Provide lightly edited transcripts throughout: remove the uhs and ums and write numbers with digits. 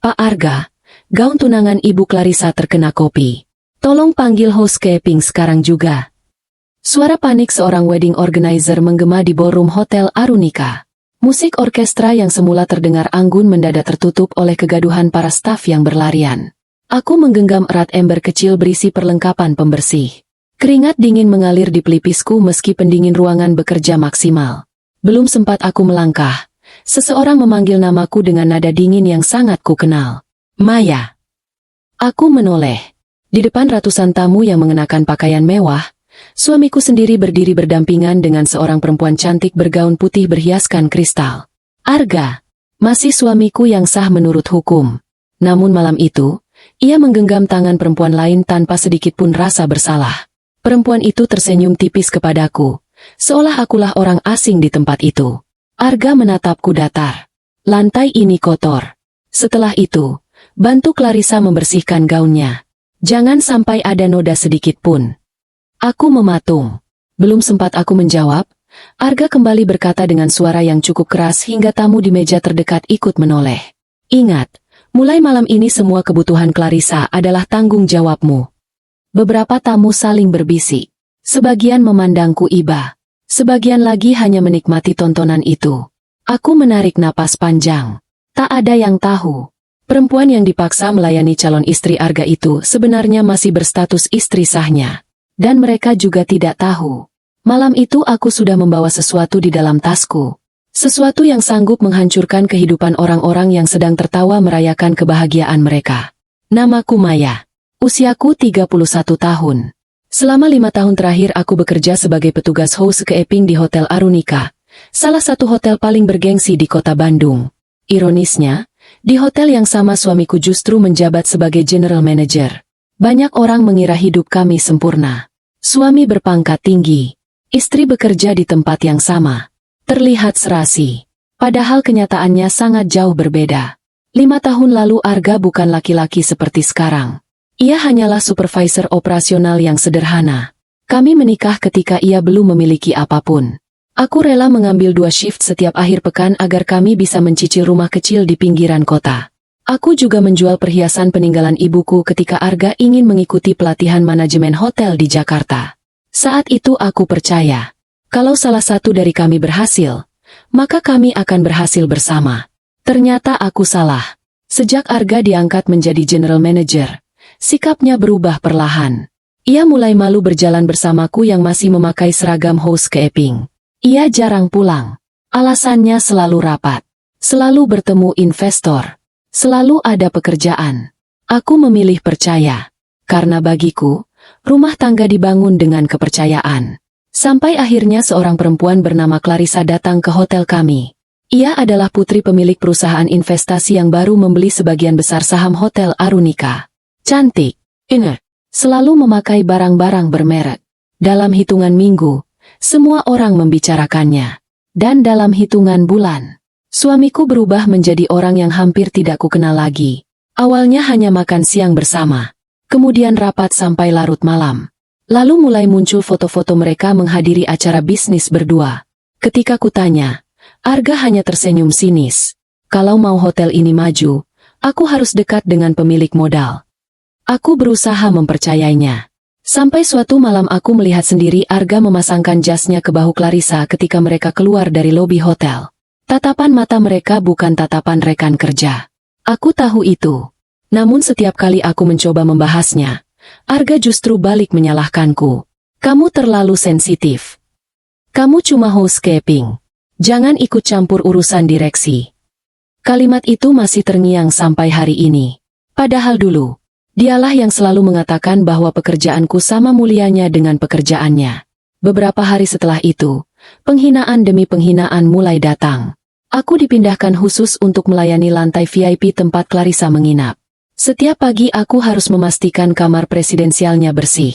Pak Arga, gaun tunangan Ibu Clarissa terkena kopi. Tolong panggil housekeeping sekarang juga. Suara panik seorang wedding organizer menggema di ballroom Hotel Arunika. Musik orkestra yang semula terdengar anggun mendadak tertutup oleh kegaduhan para staf yang berlarian. Aku menggenggam erat ember kecil berisi perlengkapan pembersih. Keringat dingin mengalir di pelipisku meski pendingin ruangan bekerja maksimal. Belum sempat aku melangkah, seseorang memanggil namaku dengan nada dingin yang sangat kukenal. Maya. Aku menoleh. Di depan ratusan tamu yang mengenakan pakaian mewah, suamiku sendiri berdiri berdampingan dengan seorang perempuan cantik bergaun putih berhiaskan kristal. Arga, masih suamiku yang sah menurut hukum. Namun malam itu, ia menggenggam tangan perempuan lain tanpa sedikit pun rasa bersalah. Perempuan itu tersenyum tipis kepadaku, seolah akulah orang asing di tempat itu. Arga menatapku datar. Lantai ini kotor. Setelah itu, bantu Clarissa membersihkan gaunnya. Jangan sampai ada noda sedikit pun. Aku mematung. Belum sempat aku menjawab, Arga kembali berkata dengan suara yang cukup keras hingga tamu di meja terdekat ikut menoleh. Ingat, mulai malam ini semua kebutuhan Clarissa adalah tanggung jawabmu. Beberapa tamu saling berbisik. Sebagian memandangku iba. Sebagian lagi hanya menikmati tontonan itu. Aku menarik napas panjang. Tak ada yang tahu. Perempuan yang dipaksa melayani calon istri Arga itu sebenarnya masih berstatus istri sahnya. Dan mereka juga tidak tahu. Malam itu aku sudah membawa sesuatu di dalam tasku. Sesuatu yang sanggup menghancurkan kehidupan orang-orang yang sedang tertawa merayakan kebahagiaan mereka. Namaku Maya. Usiaku 31 tahun. Selama 5 tahun terakhir aku bekerja sebagai petugas housekeeping di Hotel Arunika, salah satu hotel paling bergengsi di kota Bandung. Ironisnya, di hotel yang sama suamiku justru menjabat sebagai general manager. Banyak orang mengira hidup kami sempurna. Suami berpangkat tinggi, istri bekerja di tempat yang sama. Terlihat serasi. Padahal kenyataannya sangat jauh berbeda. 5 tahun lalu Arga bukan laki-laki seperti sekarang. Ia hanyalah supervisor operasional yang sederhana. Kami menikah ketika ia belum memiliki apapun. Aku rela mengambil 2 shift setiap akhir pekan agar kami bisa mencicil rumah kecil di pinggiran kota. Aku juga menjual perhiasan peninggalan ibuku ketika Arga ingin mengikuti pelatihan manajemen hotel di Jakarta. Saat itu aku percaya, kalau salah satu dari kami berhasil, maka kami akan berhasil bersama. Ternyata aku salah. Sejak Arga diangkat menjadi general manager, sikapnya berubah perlahan. Ia mulai malu berjalan bersamaku yang masih memakai seragam housekeeping. Ia jarang pulang. Alasannya selalu rapat. Selalu bertemu investor. Selalu ada pekerjaan. Aku memilih percaya. Karena bagiku, rumah tangga dibangun dengan kepercayaan. Sampai akhirnya seorang perempuan bernama Clarissa datang ke hotel kami. Ia adalah putri pemilik perusahaan investasi yang baru membeli sebagian besar saham Hotel Arunika. Cantik, ingat, selalu memakai barang-barang bermerek. Dalam hitungan minggu, semua orang membicarakannya. Dan dalam hitungan bulan, suamiku berubah menjadi orang yang hampir tidak kukenal lagi. Awalnya hanya makan siang bersama, kemudian rapat sampai larut malam. Lalu mulai muncul foto-foto mereka menghadiri acara bisnis berdua. Ketika kutanya, Arga hanya tersenyum sinis. Kalau mau hotel ini maju, aku harus dekat dengan pemilik modal. Aku berusaha mempercayainya. Sampai suatu malam aku melihat sendiri Arga memasangkan jasnya ke bahu Clarissa ketika mereka keluar dari lobi hotel. Tatapan mata mereka bukan tatapan rekan kerja. Aku tahu itu. Namun setiap kali aku mencoba membahasnya, Arga justru balik menyalahkanku. Kamu terlalu sensitif. Kamu cuma housekeeping. Jangan ikut campur urusan direksi. Kalimat itu masih terngiang sampai hari ini. Padahal dulu, dialah yang selalu mengatakan bahwa pekerjaanku sama mulianya dengan pekerjaannya. Beberapa hari setelah itu, penghinaan demi penghinaan mulai datang. Aku dipindahkan khusus untuk melayani lantai VIP tempat Clarissa menginap. Setiap pagi aku harus memastikan kamar presidensialnya bersih,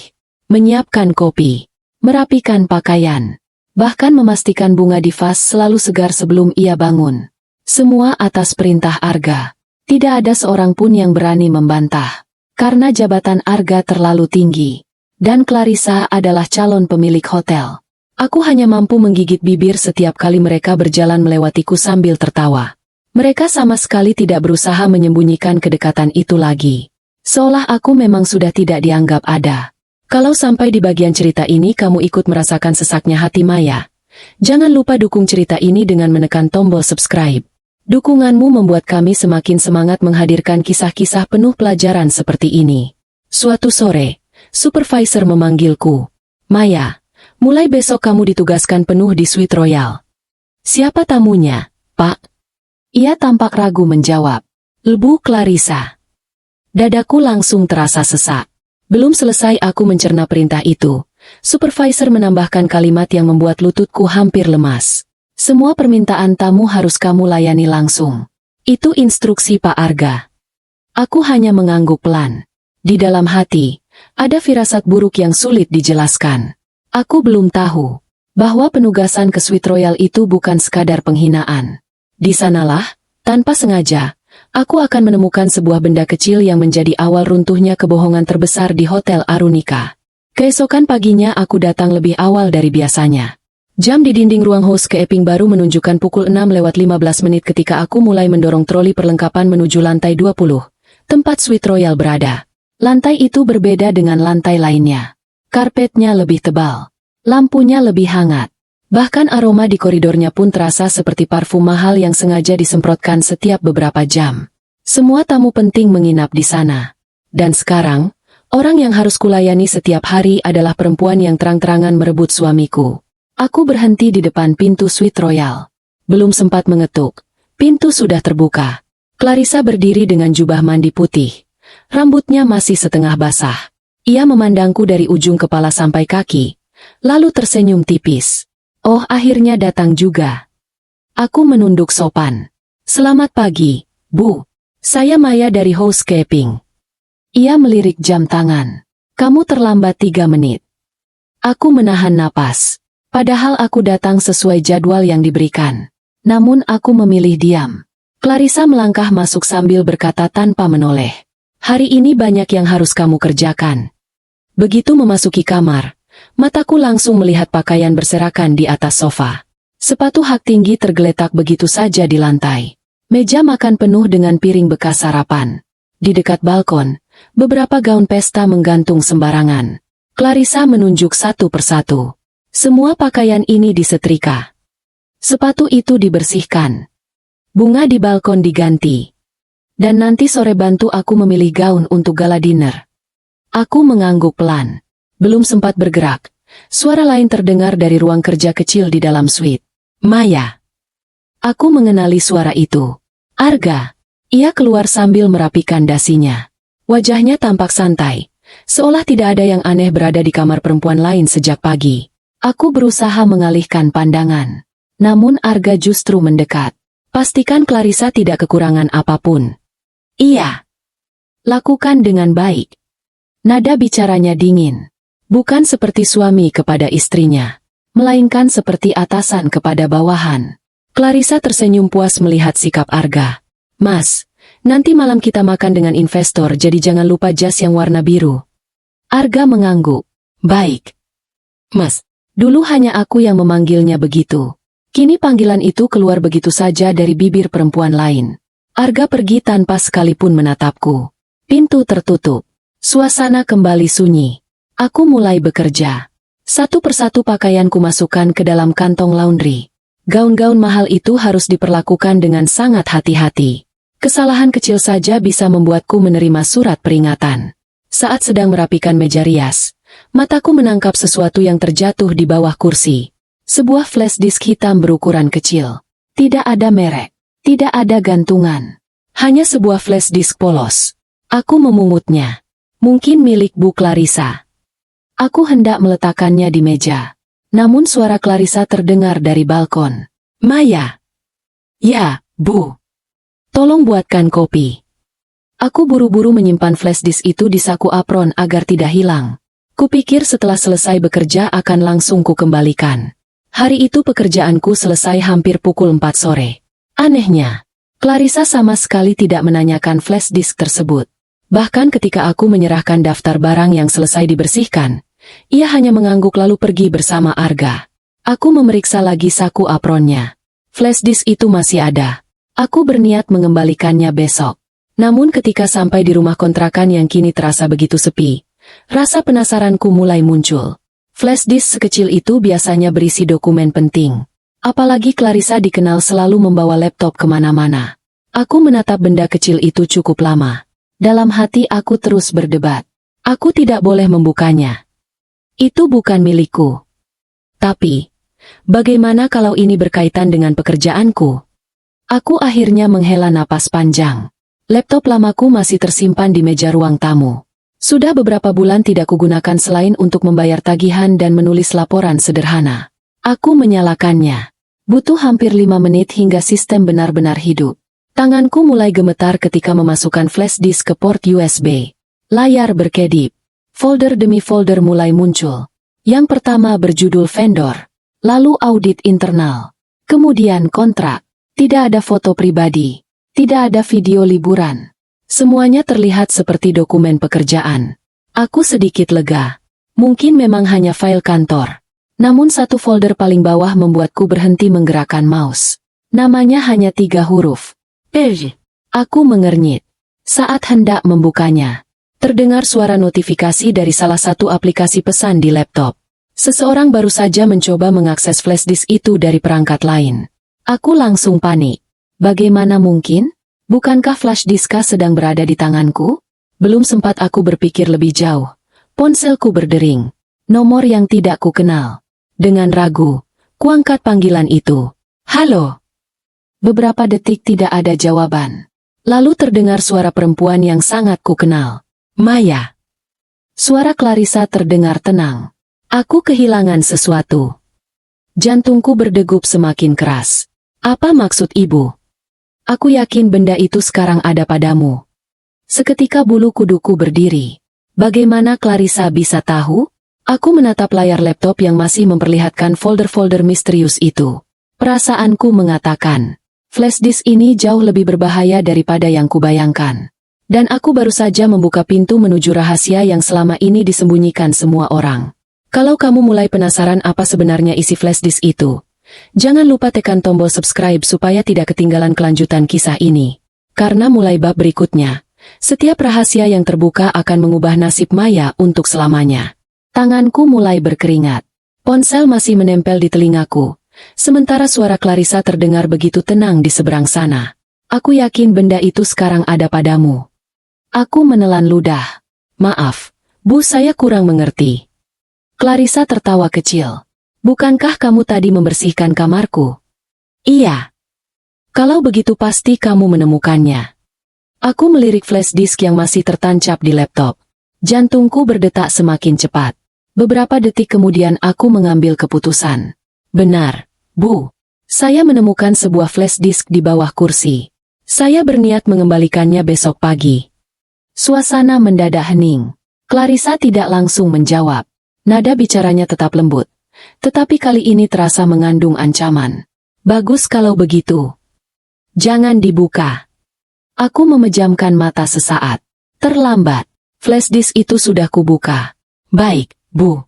menyiapkan kopi, merapikan pakaian, bahkan memastikan bunga di vas selalu segar sebelum ia bangun. Semua atas perintah Arga. Tidak ada seorang pun yang berani membantah. Karena jabatan Arga terlalu tinggi, dan Clarissa adalah calon pemilik hotel. Aku hanya mampu menggigit bibir setiap kali mereka berjalan melewatiku sambil tertawa. Mereka sama sekali tidak berusaha menyembunyikan kedekatan itu lagi. Seolah aku memang sudah tidak dianggap ada. Kalau sampai di bagian cerita ini kamu ikut merasakan sesaknya hati Maya, jangan lupa dukung cerita ini dengan menekan tombol subscribe. Dukunganmu membuat kami semakin semangat menghadirkan kisah-kisah penuh pelajaran seperti ini. Suatu sore, supervisor memanggilku. Maya, mulai besok kamu ditugaskan penuh di Suite Royal. Siapa tamunya, Pak? Ia tampak ragu menjawab. Ibu Clarissa. Dadaku langsung terasa sesak. Belum selesai aku mencerna perintah itu, supervisor menambahkan kalimat yang membuat lututku hampir lemas. Semua permintaan tamu harus kamu layani langsung. Itu instruksi Pak Arga. Aku hanya mengangguk pelan. Di dalam hati, ada firasat buruk yang sulit dijelaskan. Aku belum tahu bahwa penugasan ke Suite Royal itu bukan sekadar penghinaan. Di sanalah, tanpa sengaja, aku akan menemukan sebuah benda kecil yang menjadi awal runtuhnya kebohongan terbesar di Hotel Arunika. Keesokan paginya aku datang lebih awal dari biasanya. Jam di dinding ruang housekeeping baru menunjukkan pukul 6:15 ketika aku mulai mendorong troli perlengkapan menuju lantai 20, tempat Suite Royal berada. Lantai itu berbeda dengan lantai lainnya. Karpetnya lebih tebal, lampunya lebih hangat. Bahkan aroma di koridornya pun terasa seperti parfum mahal yang sengaja disemprotkan setiap beberapa jam. Semua tamu penting menginap di sana. Dan sekarang, orang yang harus kulayani setiap hari adalah perempuan yang terang-terangan merebut suamiku. Aku berhenti di depan pintu Suite Royal. Belum sempat mengetuk, pintu sudah terbuka. Clarissa berdiri dengan jubah mandi putih. Rambutnya masih setengah basah. Ia memandangku dari ujung kepala sampai kaki, lalu tersenyum tipis. Oh, akhirnya datang juga. Aku menunduk sopan. Selamat pagi, Bu. Saya Maya dari housekeeping. Ia melirik jam tangan. Kamu terlambat 3 menit. Aku menahan napas. Padahal aku datang sesuai jadwal yang diberikan. Namun aku memilih diam. Clarissa melangkah masuk sambil berkata tanpa menoleh. Hari ini banyak yang harus kamu kerjakan. Begitu memasuki kamar, mataku langsung melihat pakaian berserakan di atas sofa. Sepatu hak tinggi tergeletak begitu saja di lantai. Meja makan penuh dengan piring bekas sarapan. Di dekat balkon, beberapa gaun pesta menggantung sembarangan. Clarissa menunjuk satu persatu. Semua pakaian ini disetrika. Sepatu itu dibersihkan. Bunga di balkon diganti. Dan nanti sore bantu aku memilih gaun untuk gala dinner. Aku mengangguk pelan. Belum sempat bergerak, suara lain terdengar dari ruang kerja kecil di dalam suite. Maya. Aku mengenali suara itu. Arga. Ia keluar sambil merapikan dasinya. Wajahnya tampak santai, seolah tidak ada yang aneh berada di kamar perempuan lain sejak pagi. Aku berusaha mengalihkan pandangan. Namun Arga justru mendekat. Pastikan Clarissa tidak kekurangan apapun. Iya. Lakukan dengan baik. Nada bicaranya dingin. Bukan seperti suami kepada istrinya, melainkan seperti atasan kepada bawahan. Clarissa tersenyum puas melihat sikap Arga. Mas, nanti malam kita makan dengan investor jadi jangan lupa jas yang warna biru. Arga mengangguk. Baik. Mas, dulu hanya aku yang memanggilnya begitu. Kini panggilan itu keluar begitu saja dari bibir perempuan lain. Arga pergi tanpa sekalipun menatapku. Pintu tertutup. Suasana kembali sunyi. Aku mulai bekerja. Satu persatu pakaianku masukkan ke dalam kantong laundry. Gaun-gaun mahal itu harus diperlakukan dengan sangat hati-hati. Kesalahan kecil saja bisa membuatku menerima surat peringatan. Saat sedang merapikan meja rias, mataku menangkap sesuatu yang terjatuh di bawah kursi. Sebuah flash disk hitam berukuran kecil. Tidak ada merek, tidak ada gantungan. Hanya sebuah flash disk polos. Aku memungutnya. Mungkin milik Bu Clarissa. Aku hendak meletakkannya di meja. Namun suara Clarissa terdengar dari balkon. Maya. Ya, Bu. Tolong buatkan kopi. Aku buru-buru menyimpan flash disk itu di saku apron agar tidak hilang. Kupikir setelah selesai bekerja akan langsung kukembalikan. Hari itu pekerjaanku selesai hampir pukul 4 sore. Anehnya, Clarissa sama sekali tidak menanyakan flash disk tersebut. Bahkan ketika aku menyerahkan daftar barang yang selesai dibersihkan, ia hanya mengangguk lalu pergi bersama Arga. Aku memeriksa lagi saku apronnya. Flash disk itu masih ada. Aku berniat mengembalikannya besok. Namun ketika sampai di rumah kontrakan yang kini terasa begitu sepi, rasa penasaranku mulai muncul. Flash disk sekecil itu biasanya berisi dokumen penting. Apalagi Clarissa dikenal selalu membawa laptop kemana-mana. Aku menatap benda kecil itu cukup lama. Dalam hati aku terus berdebat. Aku tidak boleh membukanya. Itu bukan milikku. Tapi, bagaimana kalau ini berkaitan dengan pekerjaanku? Aku akhirnya menghela napas panjang. Laptop lamaku masih tersimpan di meja ruang tamu. Sudah beberapa bulan tidak kugunakan selain untuk membayar tagihan dan menulis laporan sederhana. Aku menyalakannya. Butuh hampir 5 menit hingga sistem benar-benar hidup. Tanganku mulai gemetar ketika memasukkan flash disk ke port USB. Layar berkedip. Folder demi folder mulai muncul. Yang pertama berjudul vendor. Lalu audit internal. Kemudian kontrak. Tidak ada foto pribadi. Tidak ada video liburan. Semuanya terlihat seperti dokumen pekerjaan. Aku sedikit lega. Mungkin memang hanya file kantor. Namun satu folder paling bawah membuatku berhenti menggerakkan mouse. Namanya hanya 3 huruf. Aku mengernyit. Saat hendak membukanya, terdengar suara notifikasi dari salah satu aplikasi pesan di laptop. Seseorang baru saja mencoba mengakses flash disk itu dari perangkat lain. Aku langsung panik. Bagaimana mungkin? Bukankah flash disk sedang berada di tanganku? Belum sempat aku berpikir lebih jauh. Ponselku berdering. Nomor yang tidak kukenal. Dengan ragu, kuangkat panggilan itu. Halo. Beberapa detik tidak ada jawaban. Lalu terdengar suara perempuan yang sangat kukenal. Maya. Suara Clarissa terdengar tenang. Aku kehilangan sesuatu. Jantungku berdegup semakin keras. Apa maksud ibu? Aku yakin benda itu sekarang ada padamu. Seketika bulu kuduku berdiri. Bagaimana Clarissa bisa tahu? Aku menatap layar laptop yang masih memperlihatkan folder-folder misterius itu. Perasaanku mengatakan, flash disk ini jauh lebih berbahaya daripada yang kubayangkan. Dan aku baru saja membuka pintu menuju rahasia yang selama ini disembunyikan semua orang. Kalau kamu mulai penasaran apa sebenarnya isi flash disk itu, jangan lupa tekan tombol subscribe supaya tidak ketinggalan kelanjutan kisah ini. Karena mulai bab berikutnya, setiap rahasia yang terbuka akan mengubah nasib Maya untuk selamanya. Tanganku mulai berkeringat. Ponsel masih menempel di telingaku. Sementara suara Clarissa terdengar begitu tenang di seberang sana. Aku yakin benda itu sekarang ada padamu. Aku menelan ludah. Maaf, Bu, saya kurang mengerti. Clarissa tertawa kecil. Bukankah kamu tadi membersihkan kamarku? Iya. Kalau begitu pasti kamu menemukannya. Aku melirik flash disk yang masih tertancap di laptop. Jantungku berdetak semakin cepat. Beberapa detik kemudian aku mengambil keputusan. Benar, Bu. Saya menemukan sebuah flash disk di bawah kursi. Saya berniat mengembalikannya besok pagi. Suasana mendadak hening. Clarissa tidak langsung menjawab. Nada bicaranya tetap lembut. Tetapi kali ini terasa mengandung ancaman. Bagus kalau begitu. Jangan dibuka. Aku memejamkan mata sesaat. Terlambat. Flash disk itu sudah kubuka. Baik, Bu.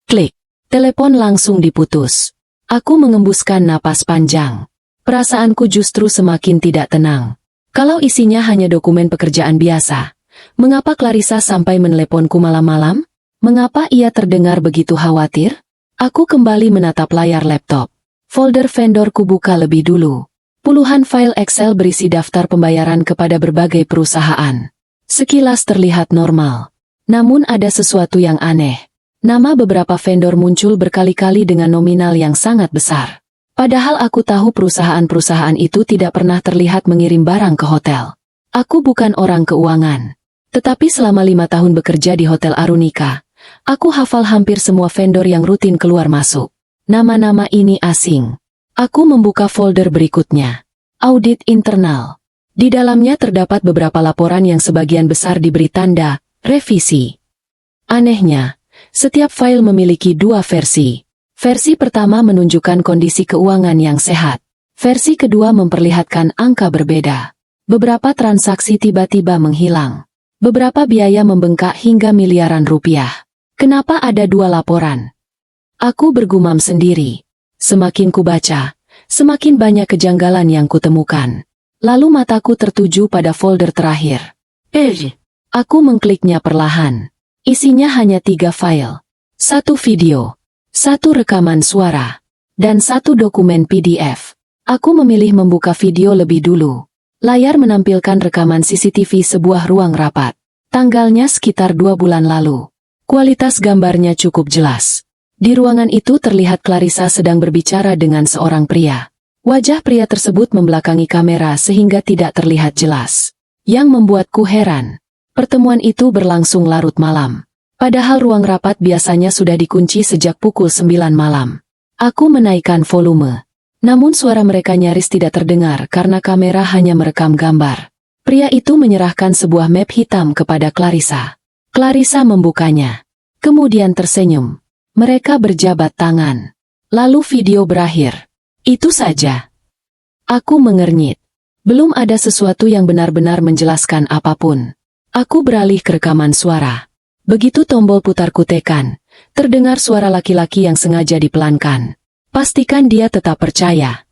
Klik. Telepon langsung diputus. Aku mengembuskan napas panjang. Perasaanku justru semakin tidak tenang. Kalau isinya hanya dokumen pekerjaan biasa, mengapa Clarissa sampai meneleponku malam-malam? Mengapa ia terdengar begitu khawatir? Aku kembali menatap layar laptop. Folder vendor kubuka lebih dulu. Puluhan file Excel berisi daftar pembayaran kepada berbagai perusahaan. Sekilas terlihat normal. Namun ada sesuatu yang aneh. Nama beberapa vendor muncul berkali-kali dengan nominal yang sangat besar. Padahal aku tahu perusahaan-perusahaan itu tidak pernah terlihat mengirim barang ke hotel. Aku bukan orang keuangan. Tetapi selama 5 tahun bekerja di Hotel Arunika, aku hafal hampir semua vendor yang rutin keluar masuk. Nama-nama ini asing. Aku membuka folder berikutnya. Audit internal. Di dalamnya terdapat beberapa laporan yang sebagian besar diberi tanda revisi. Anehnya, setiap file memiliki 2 versi. Versi pertama menunjukkan kondisi keuangan yang sehat. Versi kedua memperlihatkan angka berbeda. Beberapa transaksi tiba-tiba menghilang. Beberapa biaya membengkak hingga miliaran rupiah. Kenapa ada 2 laporan? Aku bergumam sendiri. Semakin kubaca, semakin banyak kejanggalan yang kutemukan. Lalu mataku tertuju pada folder terakhir. Aku mengkliknya perlahan. Isinya hanya 3 file. 1 video, 1 rekaman suara, dan 1 dokumen PDF. Aku memilih membuka video lebih dulu. Layar menampilkan rekaman CCTV sebuah ruang rapat. Tanggalnya sekitar 2 bulan lalu. Kualitas gambarnya cukup jelas. Di ruangan itu terlihat Clarissa sedang berbicara dengan seorang pria. Wajah pria tersebut membelakangi kamera sehingga tidak terlihat jelas. Yang membuatku heran. Pertemuan itu berlangsung larut malam. Padahal ruang rapat biasanya sudah dikunci sejak pukul 9 malam. Aku menaikkan volume. Namun suara mereka nyaris tidak terdengar karena kamera hanya merekam gambar. Pria itu menyerahkan sebuah map hitam kepada Clarissa. Clarissa membukanya. Kemudian tersenyum. Mereka berjabat tangan. Lalu video berakhir. Itu saja. Aku mengernyit. Belum ada sesuatu yang benar-benar menjelaskan apapun. Aku beralih ke rekaman suara. Begitu tombol putar kutekan, terdengar suara laki-laki yang sengaja dipelankan. Pastikan dia tetap percaya.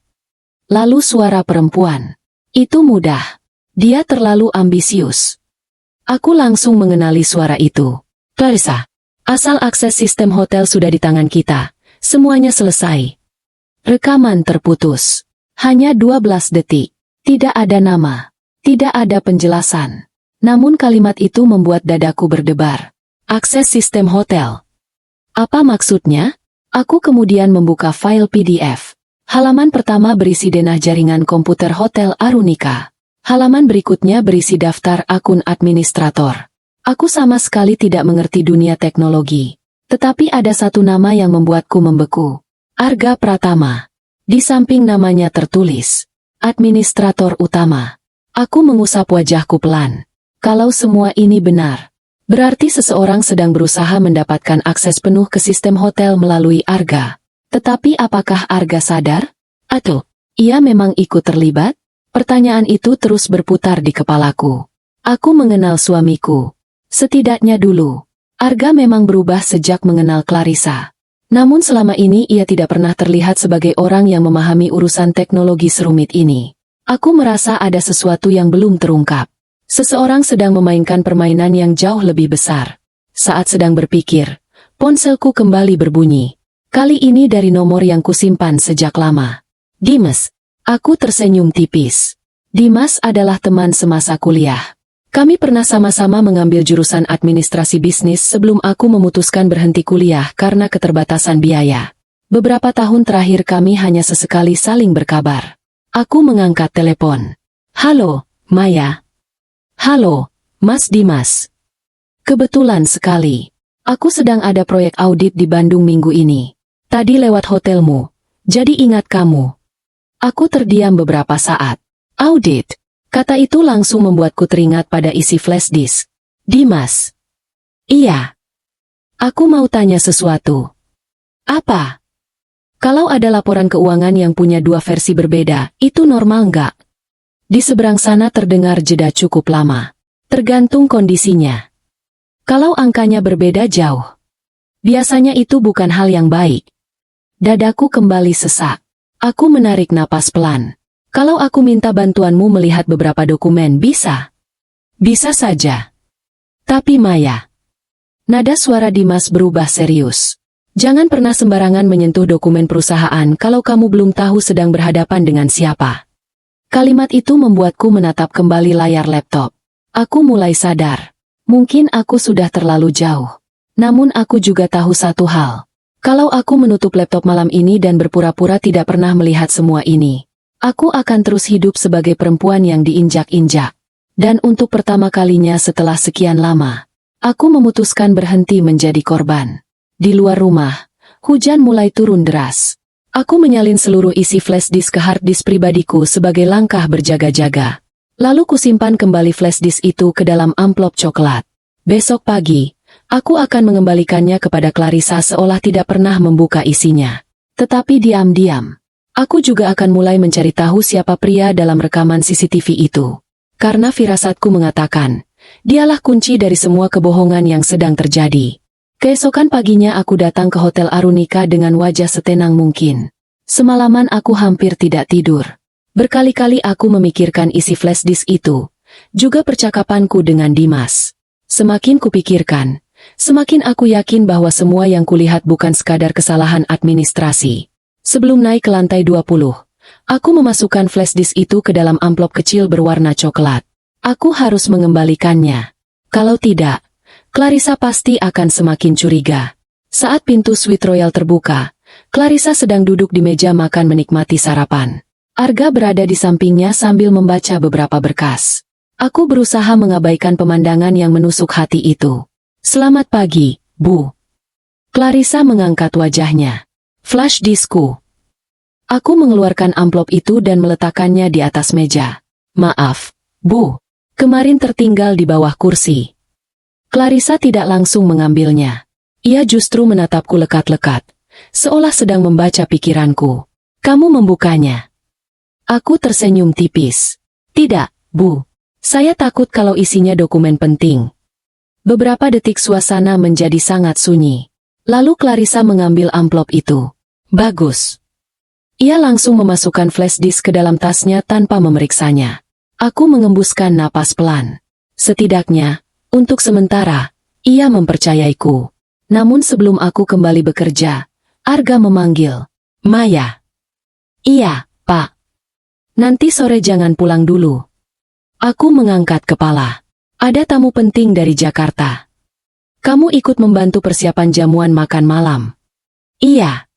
Lalu suara perempuan. Itu mudah. Dia terlalu ambisius. Aku langsung mengenali suara itu. Clarissa, asal akses sistem hotel sudah di tangan kita, semuanya selesai. Rekaman terputus. Hanya 12 detik. Tidak ada nama. Tidak ada penjelasan. Namun kalimat itu membuat dadaku berdebar. Akses sistem hotel. Apa maksudnya? Aku kemudian membuka file PDF. Halaman pertama berisi denah jaringan komputer Hotel Arunika. Halaman berikutnya berisi daftar akun administrator. Aku sama sekali tidak mengerti dunia teknologi. Tetapi ada satu nama yang membuatku membeku. Arga Pratama. Di samping namanya tertulis, administrator utama. Aku mengusap wajahku pelan. Kalau semua ini benar, berarti seseorang sedang berusaha mendapatkan akses penuh ke sistem hotel melalui Arga. Tetapi apakah Arga sadar? Atau ia memang ikut terlibat? Pertanyaan itu terus berputar di kepalaku. Aku mengenal suamiku. Setidaknya dulu. Arga memang berubah sejak mengenal Clarissa. Namun selama ini ia tidak pernah terlihat sebagai orang yang memahami urusan teknologi serumit ini. Aku merasa ada sesuatu yang belum terungkap. Seseorang sedang memainkan permainan yang jauh lebih besar. Saat sedang berpikir, ponselku kembali berbunyi. Kali ini dari nomor yang kusimpan sejak lama. Dimas. Aku tersenyum tipis. Dimas adalah teman semasa kuliah. Kami pernah sama-sama mengambil jurusan administrasi bisnis sebelum aku memutuskan berhenti kuliah karena keterbatasan biaya. Beberapa tahun terakhir kami hanya sesekali saling berkabar. Aku mengangkat telepon. Halo, Maya. Halo, Mas Dimas. Kebetulan sekali. Aku sedang ada proyek audit di Bandung minggu ini. Tadi lewat hotelmu, jadi ingat kamu. Aku terdiam beberapa saat. Audit. Kata itu langsung membuatku teringat pada isi flash disk. Dimas. Iya. Aku mau tanya sesuatu. Apa? Kalau ada laporan keuangan yang punya 2 versi berbeda, itu normal nggak? Di seberang sana terdengar jeda cukup lama. Tergantung kondisinya. Kalau angkanya berbeda jauh, biasanya itu bukan hal yang baik. Dadaku kembali sesak. Aku menarik napas pelan. Kalau aku minta bantuanmu melihat beberapa dokumen bisa? Bisa saja. Tapi Maya. Nada suara Dimas berubah serius. Jangan pernah sembarangan menyentuh dokumen perusahaan kalau kamu belum tahu sedang berhadapan dengan siapa. Kalimat itu membuatku menatap kembali layar laptop. Aku mulai sadar. Mungkin aku sudah terlalu jauh. Namun aku juga tahu satu hal. Kalau aku menutup laptop malam ini dan berpura-pura tidak pernah melihat semua ini, aku akan terus hidup sebagai perempuan yang diinjak-injak. Dan untuk pertama kalinya setelah sekian lama, aku memutuskan berhenti menjadi korban. Di luar rumah, hujan mulai turun deras. Aku menyalin seluruh isi flash disk ke hard disk pribadiku sebagai langkah berjaga-jaga. Lalu kusimpan kembali flash disk itu ke dalam amplop coklat. Besok pagi, aku akan mengembalikannya kepada Clarissa seolah tidak pernah membuka isinya. Tetapi diam-diam, aku juga akan mulai mencari tahu siapa pria dalam rekaman CCTV itu. Karena firasatku mengatakan, dialah kunci dari semua kebohongan yang sedang terjadi. Keesokan paginya aku datang ke Hotel Arunika dengan wajah setenang mungkin. Semalaman aku hampir tidak tidur. Berkali-kali aku memikirkan isi flash disk itu, juga percakapanku dengan Dimas. Semakin kupikirkan, semakin aku yakin bahwa semua yang kulihat bukan sekadar kesalahan administrasi. Sebelum naik ke lantai 20, aku memasukkan flash disk itu ke dalam amplop kecil berwarna coklat. Aku harus mengembalikannya. Kalau tidak, Clarissa pasti akan semakin curiga. Saat pintu suite royal terbuka, Clarissa sedang duduk di meja makan menikmati sarapan. Arga berada di sampingnya sambil membaca beberapa berkas. Aku berusaha mengabaikan pemandangan yang menusuk hati itu. Selamat pagi, Bu. Clarissa mengangkat wajahnya. Flash diskku. Aku mengeluarkan amplop itu dan meletakkannya di atas meja. Maaf, Bu. Kemarin tertinggal di bawah kursi. Clarissa tidak langsung mengambilnya. Ia justru menatapku lekat-lekat, seolah sedang membaca pikiranku. Kamu membukanya. Aku tersenyum tipis. Tidak, Bu. Saya takut kalau isinya dokumen penting. Beberapa detik suasana menjadi sangat sunyi. Lalu Clarissa mengambil amplop itu. Bagus. Ia langsung memasukkan flash disk ke dalam tasnya tanpa memeriksanya. Aku mengembuskan napas pelan. Setidaknya, untuk sementara, ia mempercayaiku. Namun sebelum aku kembali bekerja, Arga memanggil. Maya. Iya, Pak. Nanti sore jangan pulang dulu. Aku mengangkat kepala. Ada tamu penting dari Jakarta. Kamu ikut membantu persiapan jamuan makan malam. Iya.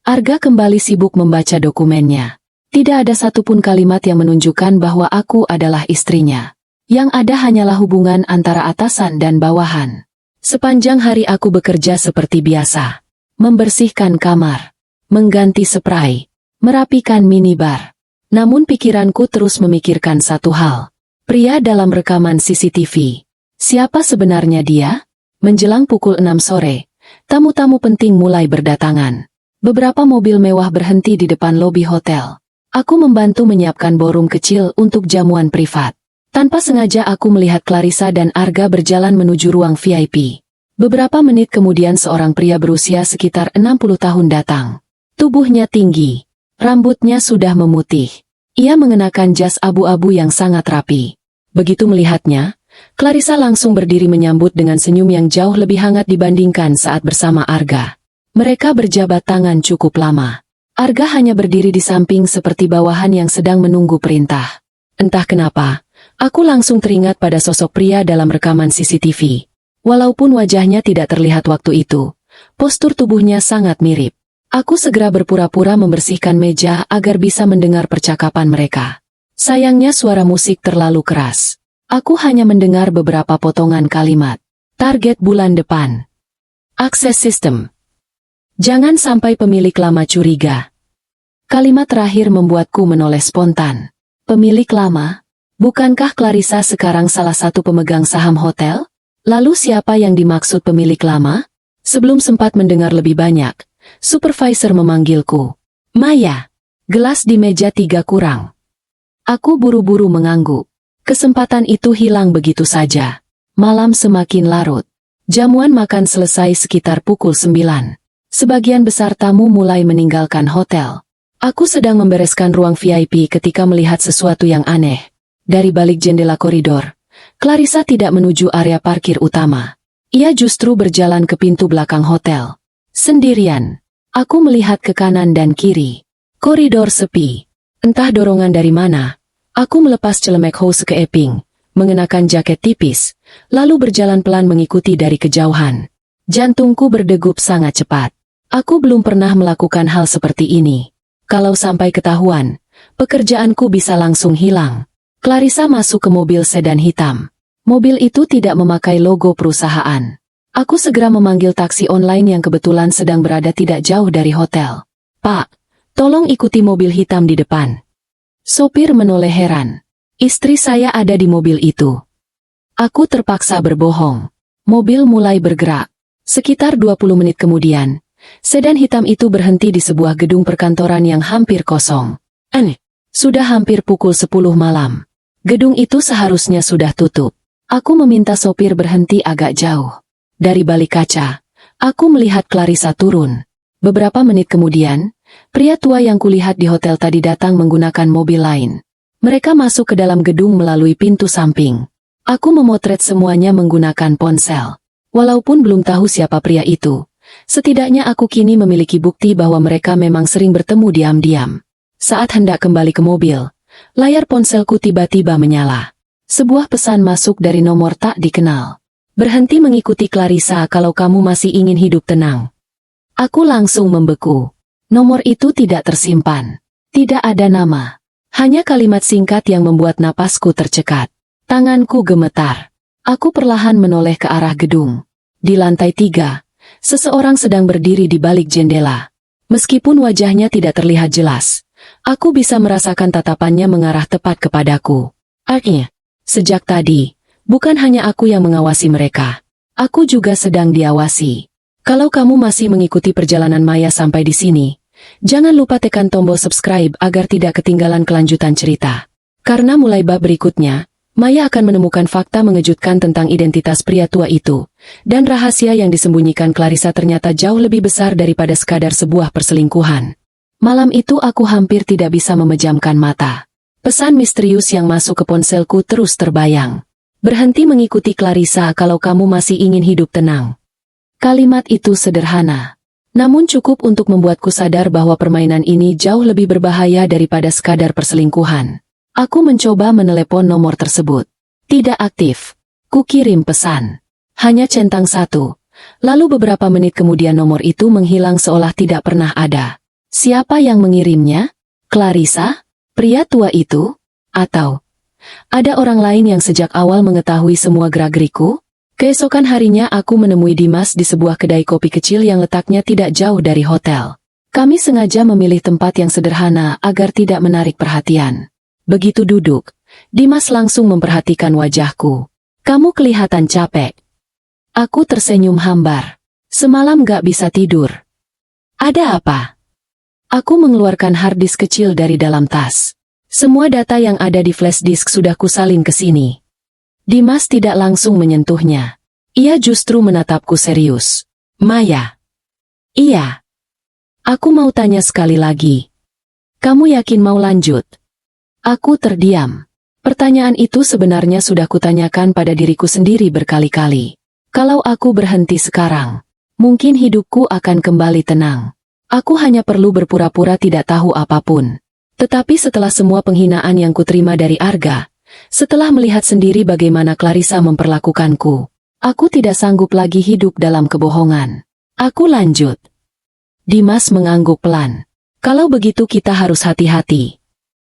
Arga kembali sibuk membaca dokumennya. Tidak ada satupun kalimat yang menunjukkan bahwa aku adalah istrinya. Yang ada hanyalah hubungan antara atasan dan bawahan. Sepanjang hari aku bekerja seperti biasa. Membersihkan kamar, mengganti spray, merapikan minibar. Namun pikiranku terus memikirkan satu hal. Pria dalam rekaman CCTV. Siapa sebenarnya dia? Menjelang pukul 6 sore, tamu-tamu penting mulai berdatangan. Beberapa mobil mewah berhenti di depan lobi hotel. Aku membantu menyiapkan ballroom kecil untuk jamuan privat. Tanpa sengaja aku melihat Clarissa dan Arga berjalan menuju ruang VIP. Beberapa menit kemudian seorang pria berusia sekitar 60 tahun datang. Tubuhnya tinggi. Rambutnya sudah memutih. Ia mengenakan jas abu-abu yang sangat rapi. Begitu melihatnya, Clarissa langsung berdiri menyambut dengan senyum yang jauh lebih hangat dibandingkan saat bersama Arga. Mereka berjabat tangan cukup lama. Arga hanya berdiri di samping seperti bawahan yang sedang menunggu perintah. Entah kenapa, aku langsung teringat pada sosok pria dalam rekaman CCTV. Walaupun wajahnya tidak terlihat waktu itu, postur tubuhnya sangat mirip. Aku segera berpura-pura membersihkan meja agar bisa mendengar percakapan mereka. Sayangnya suara musik terlalu keras. Aku hanya mendengar beberapa potongan kalimat. Target bulan depan. Akses sistem. Jangan sampai pemilik lama curiga. Kalimat terakhir membuatku menoleh spontan. Pemilik lama? Bukankah Clarissa sekarang salah satu pemegang saham hotel? Lalu siapa yang dimaksud pemilik lama? Sebelum sempat mendengar lebih banyak, supervisor memanggilku. Maya, gelas di meja 3 kurang. Aku buru-buru mengangguk. Kesempatan itu hilang begitu saja. Malam semakin larut. Jamuan makan selesai sekitar pukul 9. Sebagian besar tamu mulai meninggalkan hotel. Aku sedang membereskan ruang VIP ketika melihat sesuatu yang aneh. Dari balik jendela koridor, Clarissa tidak menuju area parkir utama. Ia justru berjalan ke pintu belakang hotel. Sendirian. Aku melihat ke kanan dan kiri. Koridor sepi. Entah dorongan dari mana. Aku melepas celemek hose keeping, mengenakan jaket tipis, lalu berjalan pelan mengikuti dari kejauhan. Jantungku berdegup sangat cepat. Aku belum pernah melakukan hal seperti ini. Kalau sampai ketahuan, pekerjaanku bisa langsung hilang. Clarissa masuk ke mobil sedan hitam. Mobil itu tidak memakai logo perusahaan. Aku segera memanggil taksi online yang kebetulan sedang berada tidak jauh dari hotel. Pak, tolong ikuti mobil hitam di depan. Sopir menoleh heran. Istri saya ada di mobil itu. Aku terpaksa berbohong. Mobil mulai bergerak. Sekitar 20 menit kemudian, sedan hitam itu berhenti di sebuah gedung perkantoran yang hampir kosong. Sudah hampir pukul 10 malam. Gedung itu seharusnya sudah tutup. Aku meminta sopir berhenti agak jauh. Dari balik kaca, aku melihat Clarissa turun. Beberapa menit kemudian, Pria tua yang kulihat di hotel tadi datang menggunakan mobil lain. Mereka masuk ke dalam gedung melalui pintu samping. Aku memotret semuanya menggunakan ponsel. Walaupun belum tahu siapa pria itu, setidaknya aku kini memiliki bukti bahwa mereka memang sering bertemu diam-diam. Saat hendak kembali ke mobil, layar ponselku tiba-tiba menyala. Sebuah pesan masuk dari nomor tak dikenal. Berhenti mengikuti Clarissa kalau kamu masih ingin hidup tenang. Aku langsung membeku. Nomor itu tidak tersimpan. Tidak ada nama. Hanya kalimat singkat yang membuat napasku tercekat. Tanganku gemetar. Aku perlahan menoleh ke arah gedung. Di lantai 3, seseorang sedang berdiri di balik jendela. Meskipun wajahnya tidak terlihat jelas, aku bisa merasakan tatapannya mengarah tepat kepadaku. Artinya, sejak tadi, bukan hanya aku yang mengawasi mereka. Aku juga sedang diawasi. Kalau kamu masih mengikuti perjalanan Maya sampai di sini, jangan lupa tekan tombol subscribe agar tidak ketinggalan kelanjutan cerita. Karena mulai bab berikutnya, Maya akan menemukan fakta mengejutkan tentang identitas pria tua itu, dan rahasia yang disembunyikan Clarissa ternyata jauh lebih besar daripada sekadar sebuah perselingkuhan. Malam itu aku hampir tidak bisa memejamkan mata. Pesan misterius yang masuk ke ponselku terus terbayang. Berhenti mengikuti Clarissa kalau kamu masih ingin hidup tenang. Kalimat itu sederhana, namun cukup untuk membuatku sadar bahwa permainan ini jauh lebih berbahaya daripada sekadar perselingkuhan. Aku mencoba menelepon nomor tersebut. Tidak aktif. Kukirim pesan. Hanya centang 1. Lalu beberapa menit kemudian nomor itu menghilang seolah tidak pernah ada. Siapa yang mengirimnya? Clarissa? Pria tua itu? Atau ada orang lain yang sejak awal mengetahui semua gerak-geriku? Keesokan harinya aku menemui Dimas di sebuah kedai kopi kecil yang letaknya tidak jauh dari hotel. Kami sengaja memilih tempat yang sederhana agar tidak menarik perhatian. Begitu duduk, Dimas langsung memperhatikan wajahku. Kamu kelihatan capek. Aku tersenyum hambar. Semalam gak bisa tidur. Ada apa? Aku mengeluarkan harddisk kecil dari dalam tas. Semua data yang ada di flash disk sudah kusalin ke sini. Dimas tidak langsung menyentuhnya. Ia justru menatapku serius. Maya. Iya. Aku mau tanya sekali lagi. Kamu yakin mau lanjut? Aku terdiam. Pertanyaan itu sebenarnya sudah kutanyakan pada diriku sendiri berkali-kali. Kalau aku berhenti sekarang, mungkin hidupku akan kembali tenang. Aku hanya perlu berpura-pura tidak tahu apapun. Tetapi setelah semua penghinaan yang kuterima dari Arga, setelah melihat sendiri bagaimana Clarissa memperlakukanku, aku tidak sanggup lagi hidup dalam kebohongan. Aku lanjut. Dimas mengangguk pelan. Kalau begitu kita harus hati-hati.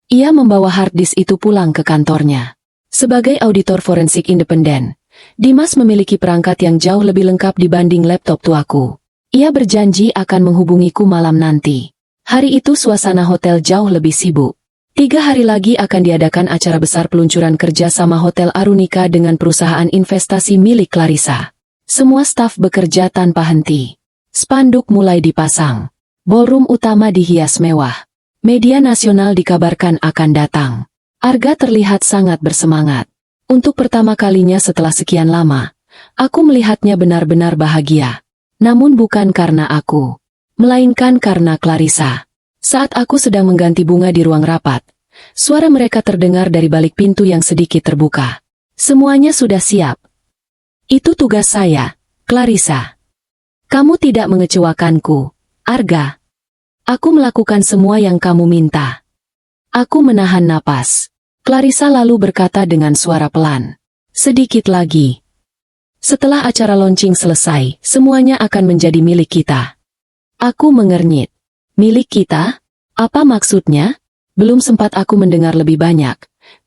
Ia membawa harddisk itu pulang ke kantornya. Sebagai auditor forensik independen, Dimas memiliki perangkat yang jauh lebih lengkap dibanding laptop tuaku. Ia berjanji akan menghubungiku malam nanti. Hari itu suasana hotel jauh lebih sibuk. 3 hari lagi akan diadakan acara besar peluncuran kerja sama Hotel Arunika dengan perusahaan investasi milik Clarissa. Semua staf bekerja tanpa henti. Spanduk mulai dipasang. Ballroom utama dihias mewah. Media nasional dikabarkan akan datang. Arga terlihat sangat bersemangat. Untuk pertama kalinya setelah sekian lama, aku melihatnya benar-benar bahagia. Namun bukan karena aku, melainkan karena Clarissa. Saat aku sedang mengganti bunga di ruang rapat, suara mereka terdengar dari balik pintu yang sedikit terbuka. Semuanya sudah siap. Itu tugas saya, Clarissa. Kamu tidak mengecewakanku, Arga. Aku melakukan semua yang kamu minta. Aku menahan napas. Clarissa lalu berkata dengan suara pelan. Sedikit lagi. Setelah acara launching selesai, semuanya akan menjadi milik kita. Aku mengernyit. Milik kita? Apa maksudnya? Belum sempat aku mendengar lebih banyak.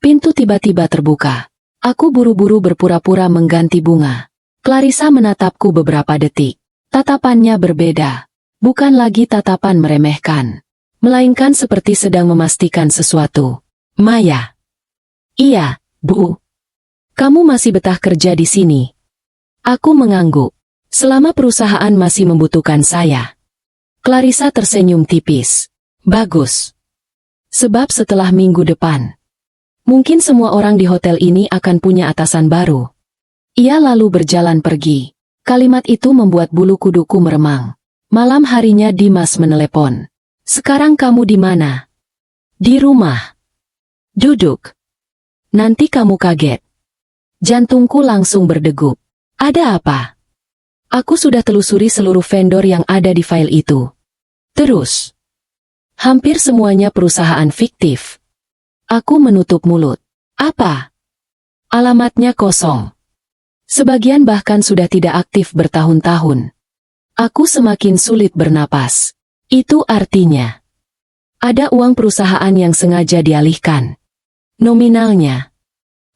Pintu tiba-tiba terbuka. Aku buru-buru berpura-pura mengganti bunga. Clarissa menatapku beberapa detik. Tatapannya berbeda. Bukan lagi tatapan meremehkan, melainkan seperti sedang memastikan sesuatu. Maya. Iya, Bu. Kamu masih betah kerja di sini? Aku mengangguk. Selama perusahaan masih membutuhkan saya. Clarissa tersenyum tipis. Bagus. Sebab setelah minggu depan, mungkin semua orang di hotel ini akan punya atasan baru. Ia lalu berjalan pergi. Kalimat itu membuat bulu kuduku meremang. Malam harinya Dimas menelepon. Sekarang kamu di mana? Di rumah. Duduk. Nanti kamu kaget. Jantungku langsung berdegup. Ada apa? Aku sudah telusuri seluruh vendor yang ada di file itu. Terus, hampir semuanya perusahaan fiktif. Aku menutup mulut. Apa? Alamatnya kosong. Sebagian bahkan sudah tidak aktif bertahun-tahun. Aku semakin sulit bernapas. Itu artinya, ada uang perusahaan yang sengaja dialihkan. Nominalnya.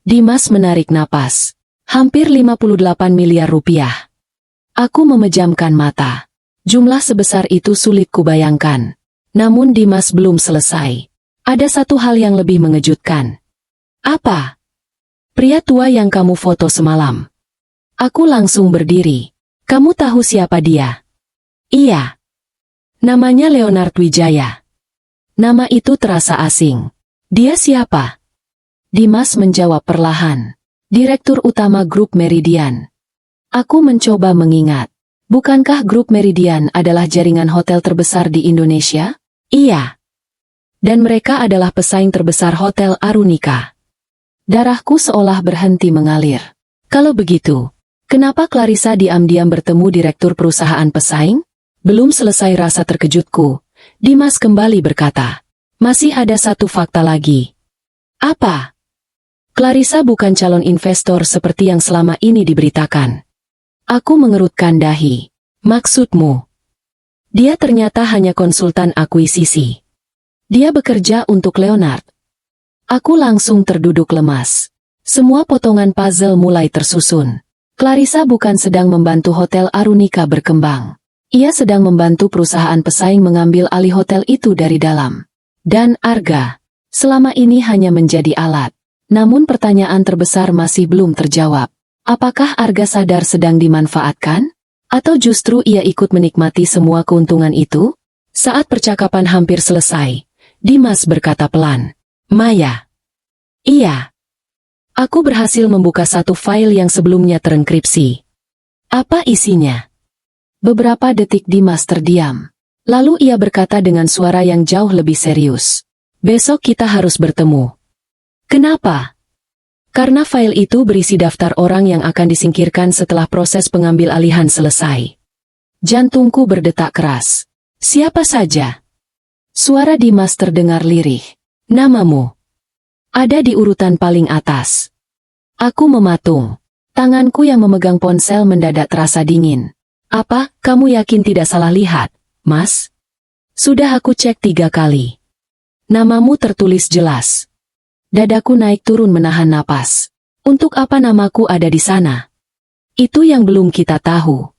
Dimas menarik napas. Hampir 58 miliar rupiah. Aku memejamkan mata. Jumlah sebesar itu sulit kubayangkan. Namun Dimas belum selesai. Ada satu hal yang lebih mengejutkan. Apa? Pria tua yang kamu foto semalam. Aku langsung berdiri. Kamu tahu siapa dia? Iya. Namanya Leonard Wijaya. Nama itu terasa asing. Dia siapa? Dimas menjawab perlahan. Direktur utama Grup Meridian. Aku mencoba mengingat. Bukankah Grup Meridian adalah jaringan hotel terbesar di Indonesia? Iya. Dan mereka adalah pesaing terbesar Hotel Arunika. Darahku seolah berhenti mengalir. Kalau begitu, kenapa Clarissa diam-diam bertemu direktur perusahaan pesaing? Belum selesai rasa terkejutku, Dimas kembali berkata, masih ada satu fakta lagi. Apa? Clarissa bukan calon investor seperti yang selama ini diberitakan. Aku mengerutkan dahi. Maksudmu? Dia ternyata hanya konsultan akuisisi. Dia bekerja untuk Leonard. Aku langsung terduduk lemas. Semua potongan puzzle mulai tersusun. Clarissa bukan sedang membantu Hotel Arunika berkembang. Ia sedang membantu perusahaan pesaing mengambil alih hotel itu dari dalam. Dan Arga, selama ini hanya menjadi alat. Namun pertanyaan terbesar masih belum terjawab. Apakah Arga sadar sedang dimanfaatkan? Atau justru ia ikut menikmati semua keuntungan itu? Saat percakapan hampir selesai, Dimas berkata pelan, Maya. Iya. Aku berhasil membuka satu file yang sebelumnya terenkripsi. Apa isinya? Beberapa detik Dimas terdiam. Lalu ia berkata dengan suara yang jauh lebih serius. Besok kita harus bertemu. Kenapa? Karena file itu berisi daftar orang yang akan disingkirkan setelah proses pengambil alihan selesai. Jantungku berdetak keras. Siapa saja? Suara Dimas terdengar lirih. Namamu. Ada di urutan paling atas. Aku mematung. Tanganku yang memegang ponsel mendadak terasa dingin. Apa, kamu yakin tidak salah lihat, Mas? Sudah aku cek 3 kali. Namamu tertulis jelas. Dadaku naik turun menahan napas. Untuk apa namaku ada di sana? Itu yang belum kita tahu.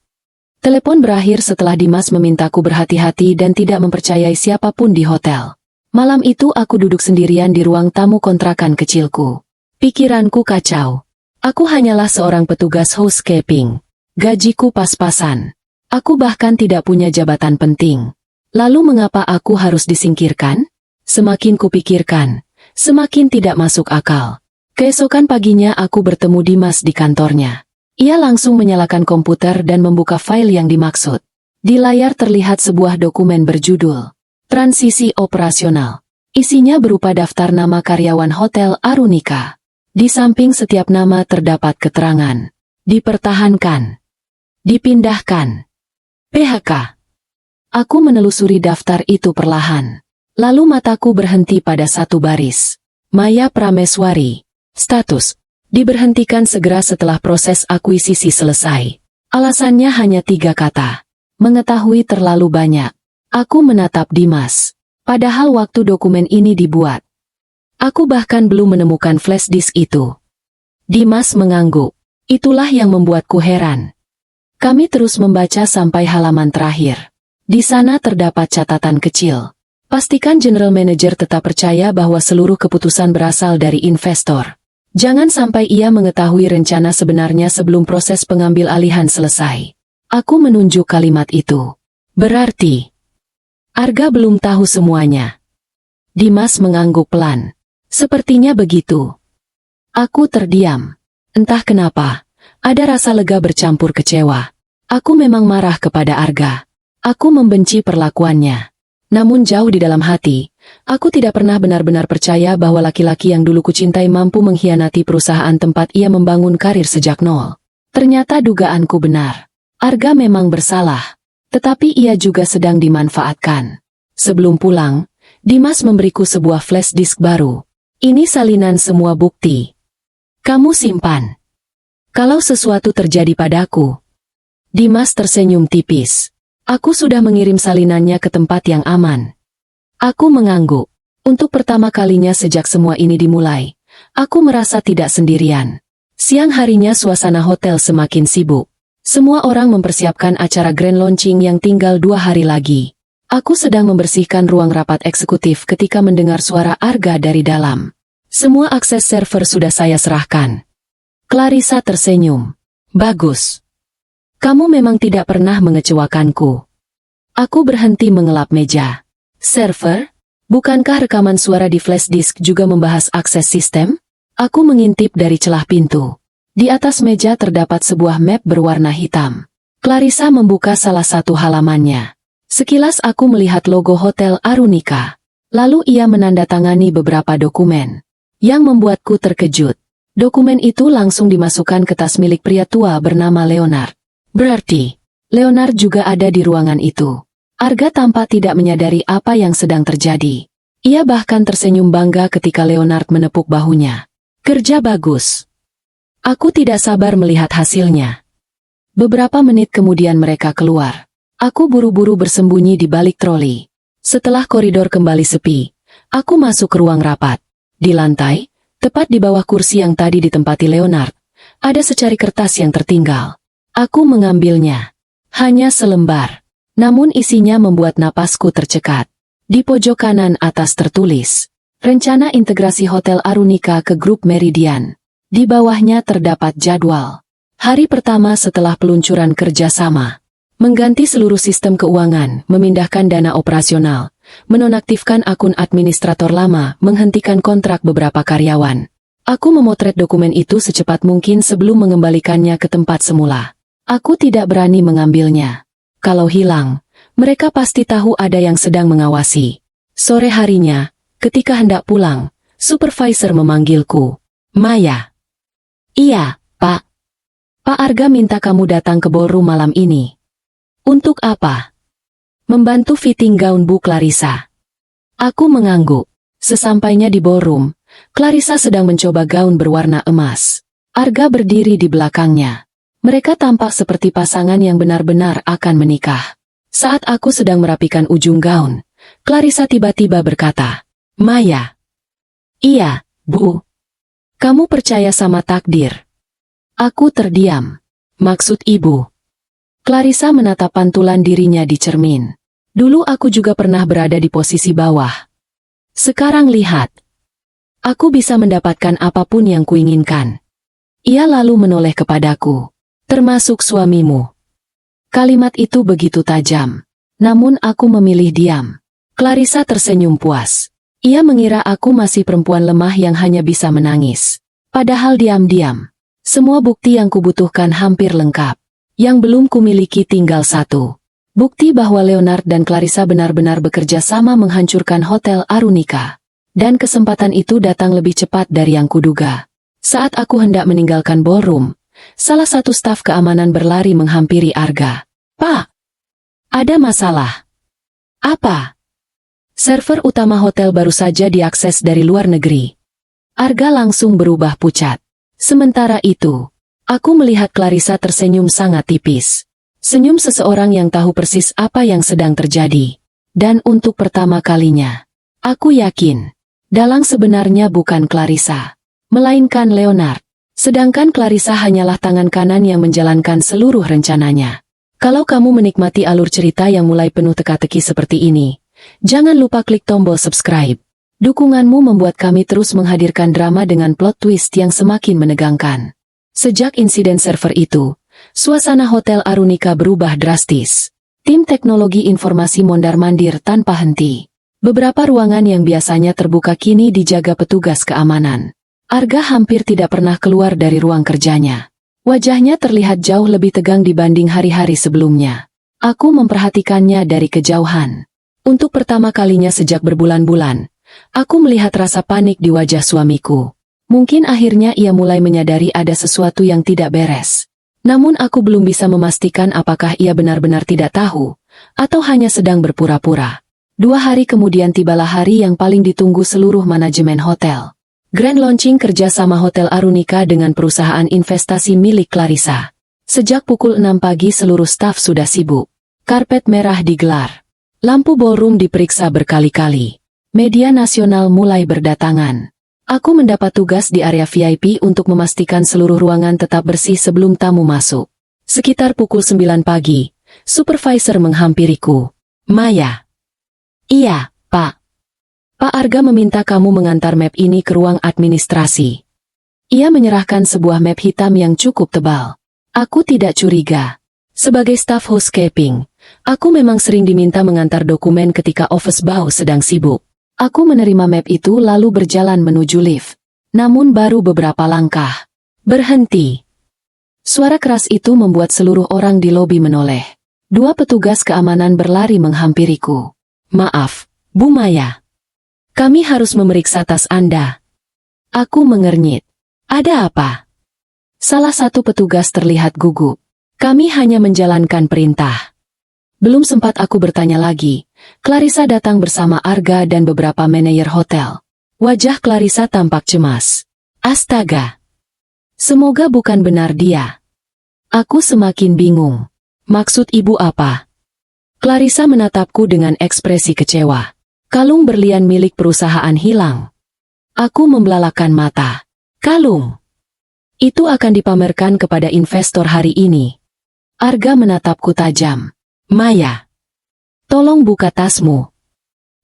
Telepon berakhir setelah Dimas memintaku berhati-hati dan tidak mempercayai siapapun di hotel. Malam itu aku duduk sendirian di ruang tamu kontrakan kecilku. Pikiranku kacau. Aku hanyalah seorang petugas housekeeping. Gajiku pas-pasan. Aku bahkan tidak punya jabatan penting. Lalu mengapa aku harus disingkirkan? Semakin kupikirkan, semakin tidak masuk akal. Keesokan paginya aku bertemu Dimas di kantornya. Ia langsung menyalakan komputer dan membuka file yang dimaksud. Di layar terlihat sebuah dokumen berjudul Transisi Operasional. Isinya berupa daftar nama karyawan Hotel Arunika. Di samping setiap nama terdapat keterangan. Dipertahankan. Dipindahkan. PHK. Aku menelusuri daftar itu perlahan. Lalu mataku berhenti pada satu baris. Maya Prameswari. Status. Diberhentikan segera setelah proses akuisisi selesai. Alasannya hanya 3 kata. Mengetahui terlalu banyak. Aku menatap Dimas. Padahal waktu dokumen ini dibuat, aku bahkan belum menemukan flash disk itu. Dimas mengangguk. Itulah yang membuatku heran. Kami terus membaca sampai halaman terakhir. Di sana terdapat catatan kecil. Pastikan General Manager tetap percaya bahwa seluruh keputusan berasal dari investor. Jangan sampai ia mengetahui rencana sebenarnya sebelum proses pengambil alihan selesai. Aku menunjuk kalimat itu. Berarti Arga belum tahu semuanya. Dimas mengangguk pelan. Sepertinya begitu. Aku terdiam. Entah kenapa, ada rasa lega bercampur kecewa. Aku memang marah kepada Arga. Aku membenci perlakuannya. Namun jauh di dalam hati, aku tidak pernah benar-benar percaya bahwa laki-laki yang dulu kucintai mampu mengkhianati perusahaan tempat ia membangun karir sejak nol. Ternyata dugaanku benar. Arga memang bersalah, tetapi ia juga sedang dimanfaatkan. Sebelum pulang, Dimas memberiku sebuah flash disk baru. Ini salinan semua bukti. Kamu simpan. Kalau sesuatu terjadi padaku. Dimas tersenyum tipis. Aku sudah mengirim salinannya ke tempat yang aman. Aku mengangguk. Untuk pertama kalinya sejak semua ini dimulai, aku merasa tidak sendirian. Siang harinya suasana hotel semakin sibuk. Semua orang mempersiapkan acara grand launching yang tinggal 2 hari lagi. Aku sedang membersihkan ruang rapat eksekutif ketika mendengar suara Arga dari dalam. Semua akses server sudah saya serahkan. Clarissa tersenyum. Bagus. Kamu memang tidak pernah mengecewakanku. Aku berhenti mengelap meja. Server? Bukankah rekaman suara di flash disk juga membahas akses sistem? Aku mengintip dari celah pintu. Di atas meja terdapat sebuah map berwarna hitam. Clarissa membuka salah satu halamannya. Sekilas aku melihat logo Hotel Arunika. Lalu ia menandatangani beberapa dokumen. Yang membuatku terkejut. Dokumen itu langsung dimasukkan ke tas milik pria tua bernama Leonard. Berarti, Leonard juga ada di ruangan itu. Arga tampak tidak menyadari apa yang sedang terjadi. Ia bahkan tersenyum bangga ketika Leonard menepuk bahunya. Kerja bagus. Aku tidak sabar melihat hasilnya. Beberapa menit kemudian mereka keluar. Aku buru-buru bersembunyi di balik troli. Setelah koridor kembali sepi, aku masuk ke ruang rapat. Di lantai, tepat di bawah kursi yang tadi ditempati Leonard, ada secari kertas yang tertinggal. Aku mengambilnya. Hanya selembar. Namun isinya membuat napasku tercekat. Di pojok kanan atas tertulis, Rencana integrasi Hotel Arunika ke grup Meridian. Di bawahnya terdapat jadwal. Hari pertama setelah peluncuran kerjasama. Mengganti seluruh sistem keuangan, memindahkan dana operasional, menonaktifkan akun administrator lama, menghentikan kontrak beberapa karyawan. Aku memotret dokumen itu secepat mungkin sebelum mengembalikannya ke tempat semula. Aku tidak berani mengambilnya. Kalau hilang, mereka pasti tahu ada yang sedang mengawasi. Sore harinya, ketika hendak pulang, supervisor memanggilku. Maya. Iya, Pak. Pak Arga minta kamu datang ke ballroom malam ini. Untuk apa? Membantu fitting gaun Bu Clarissa. Aku mengangguk. Sesampainya di ballroom, Clarissa sedang mencoba gaun berwarna emas. Arga berdiri di belakangnya. Mereka tampak seperti pasangan yang benar-benar akan menikah. Saat aku sedang merapikan ujung gaun, Clarissa tiba-tiba berkata, Maya. Iya, Bu. Kamu percaya sama takdir? Aku terdiam. Maksud Ibu? Clarissa menatap pantulan dirinya di cermin. Dulu aku juga pernah berada di posisi bawah. Sekarang lihat. Aku bisa mendapatkan apapun yang kuinginkan. Ia lalu menoleh kepadaku. Termasuk suamimu. Kalimat itu begitu tajam. Namun aku memilih diam. Clarissa tersenyum puas. Ia mengira aku masih perempuan lemah yang hanya bisa menangis. Padahal diam-diam. Semua bukti yang kubutuhkan hampir lengkap. Yang belum kumiliki tinggal satu. Bukti bahwa Leonard dan Clarissa benar-benar bekerja sama menghancurkan Hotel Arunika. Dan kesempatan itu datang lebih cepat dari yang kuduga. Saat aku hendak meninggalkan ballroom, salah satu staf keamanan berlari menghampiri Arga. Pak, ada masalah. Apa? Server utama hotel baru saja diakses dari luar negeri. Arga langsung berubah pucat. Sementara itu, aku melihat Clarissa tersenyum sangat tipis. Senyum seseorang yang tahu persis apa yang sedang terjadi. Dan untuk pertama kalinya, aku yakin, dalang sebenarnya bukan Clarissa, melainkan Leonard. Sedangkan Clarissa hanyalah tangan kanan yang menjalankan seluruh rencananya. Kalau kamu menikmati alur cerita yang mulai penuh teka-teki seperti ini, jangan lupa klik tombol subscribe. Dukunganmu membuat kami terus menghadirkan drama dengan plot twist yang semakin menegangkan. Sejak insiden server itu, suasana Hotel Arunika berubah drastis. Tim teknologi informasi mondar-mandir tanpa henti. Beberapa ruangan yang biasanya terbuka kini dijaga petugas keamanan. Arga hampir tidak pernah keluar dari ruang kerjanya. Wajahnya terlihat jauh lebih tegang dibanding hari-hari sebelumnya. Aku memperhatikannya dari kejauhan. Untuk pertama kalinya sejak berbulan-bulan, aku melihat rasa panik di wajah suamiku. Mungkin akhirnya ia mulai menyadari ada sesuatu yang tidak beres. Namun aku belum bisa memastikan apakah ia benar-benar tidak tahu, atau hanya sedang berpura-pura. 2 hari kemudian tibalah hari yang paling ditunggu seluruh manajemen hotel. Grand launching kerjasama Hotel Arunika dengan perusahaan investasi milik Clarissa. Sejak pukul 6 pagi seluruh staf sudah sibuk. Karpet merah digelar. Lampu ballroom diperiksa berkali-kali. Media nasional mulai berdatangan. Aku mendapat tugas di area VIP untuk memastikan seluruh ruangan tetap bersih sebelum tamu masuk. Sekitar pukul 9 pagi, supervisor menghampiriku. Maya. Iya, Pak. Pak Arga meminta kamu mengantar map ini ke ruang administrasi. Ia menyerahkan sebuah map hitam yang cukup tebal. Aku tidak curiga. Sebagai staf housekeeping, aku memang sering diminta mengantar dokumen ketika office bow sedang sibuk. Aku menerima map itu lalu berjalan menuju lift. Namun baru beberapa langkah. Berhenti. Suara keras itu membuat seluruh orang di lobi menoleh. 2 petugas keamanan berlari menghampiriku. Maaf, Bu Maya. Kami harus memeriksa tas Anda. Aku mengernyit. Ada apa? Salah satu petugas terlihat gugup. Kami hanya menjalankan perintah. Belum sempat aku bertanya lagi, Clarissa datang bersama Arga dan beberapa manajer hotel. Wajah Clarissa tampak cemas. Astaga. Semoga bukan benar dia. Aku semakin bingung. Maksud ibu apa? Clarissa menatapku dengan ekspresi kecewa. Kalung berlian milik perusahaan hilang. Aku membelalakan mata. Kalung. Itu akan dipamerkan kepada investor hari ini. Arga menatapku tajam. Maya. Tolong buka tasmu.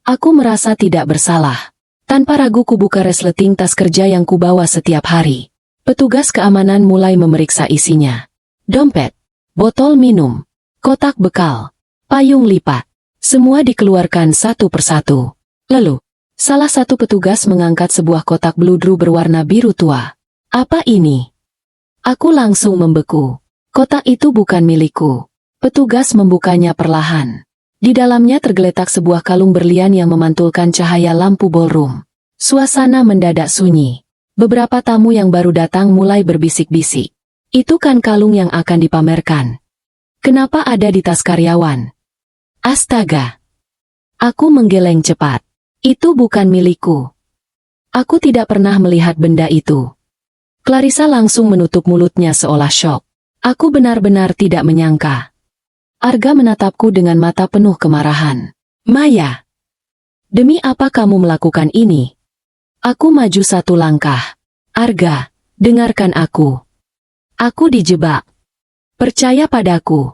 Aku merasa tidak bersalah. Tanpa ragu kubuka resleting tas kerja yang kubawa setiap hari. Petugas keamanan mulai memeriksa isinya. Dompet, botol minum, kotak bekal, payung lipat. Semua dikeluarkan satu persatu. Lalu, salah satu petugas mengangkat sebuah kotak bludru berwarna biru tua. Apa ini? Aku langsung membeku. Kotak itu bukan milikku. Petugas membukanya perlahan. Di dalamnya tergeletak sebuah kalung berlian yang memantulkan cahaya lampu ballroom. Suasana mendadak sunyi. Beberapa tamu yang baru datang mulai berbisik-bisik. Itu kan kalung yang akan dipamerkan. Kenapa ada di tas karyawan? Astaga. Aku menggeleng cepat. Itu bukan milikku. Aku tidak pernah melihat benda itu. Clarissa langsung menutup mulutnya seolah syok. Aku benar-benar tidak menyangka. Arga menatapku dengan mata penuh kemarahan. Maya. Demi apa kamu melakukan ini? Aku maju 1 langkah. Arga, dengarkan aku. Aku dijebak. Percaya padaku.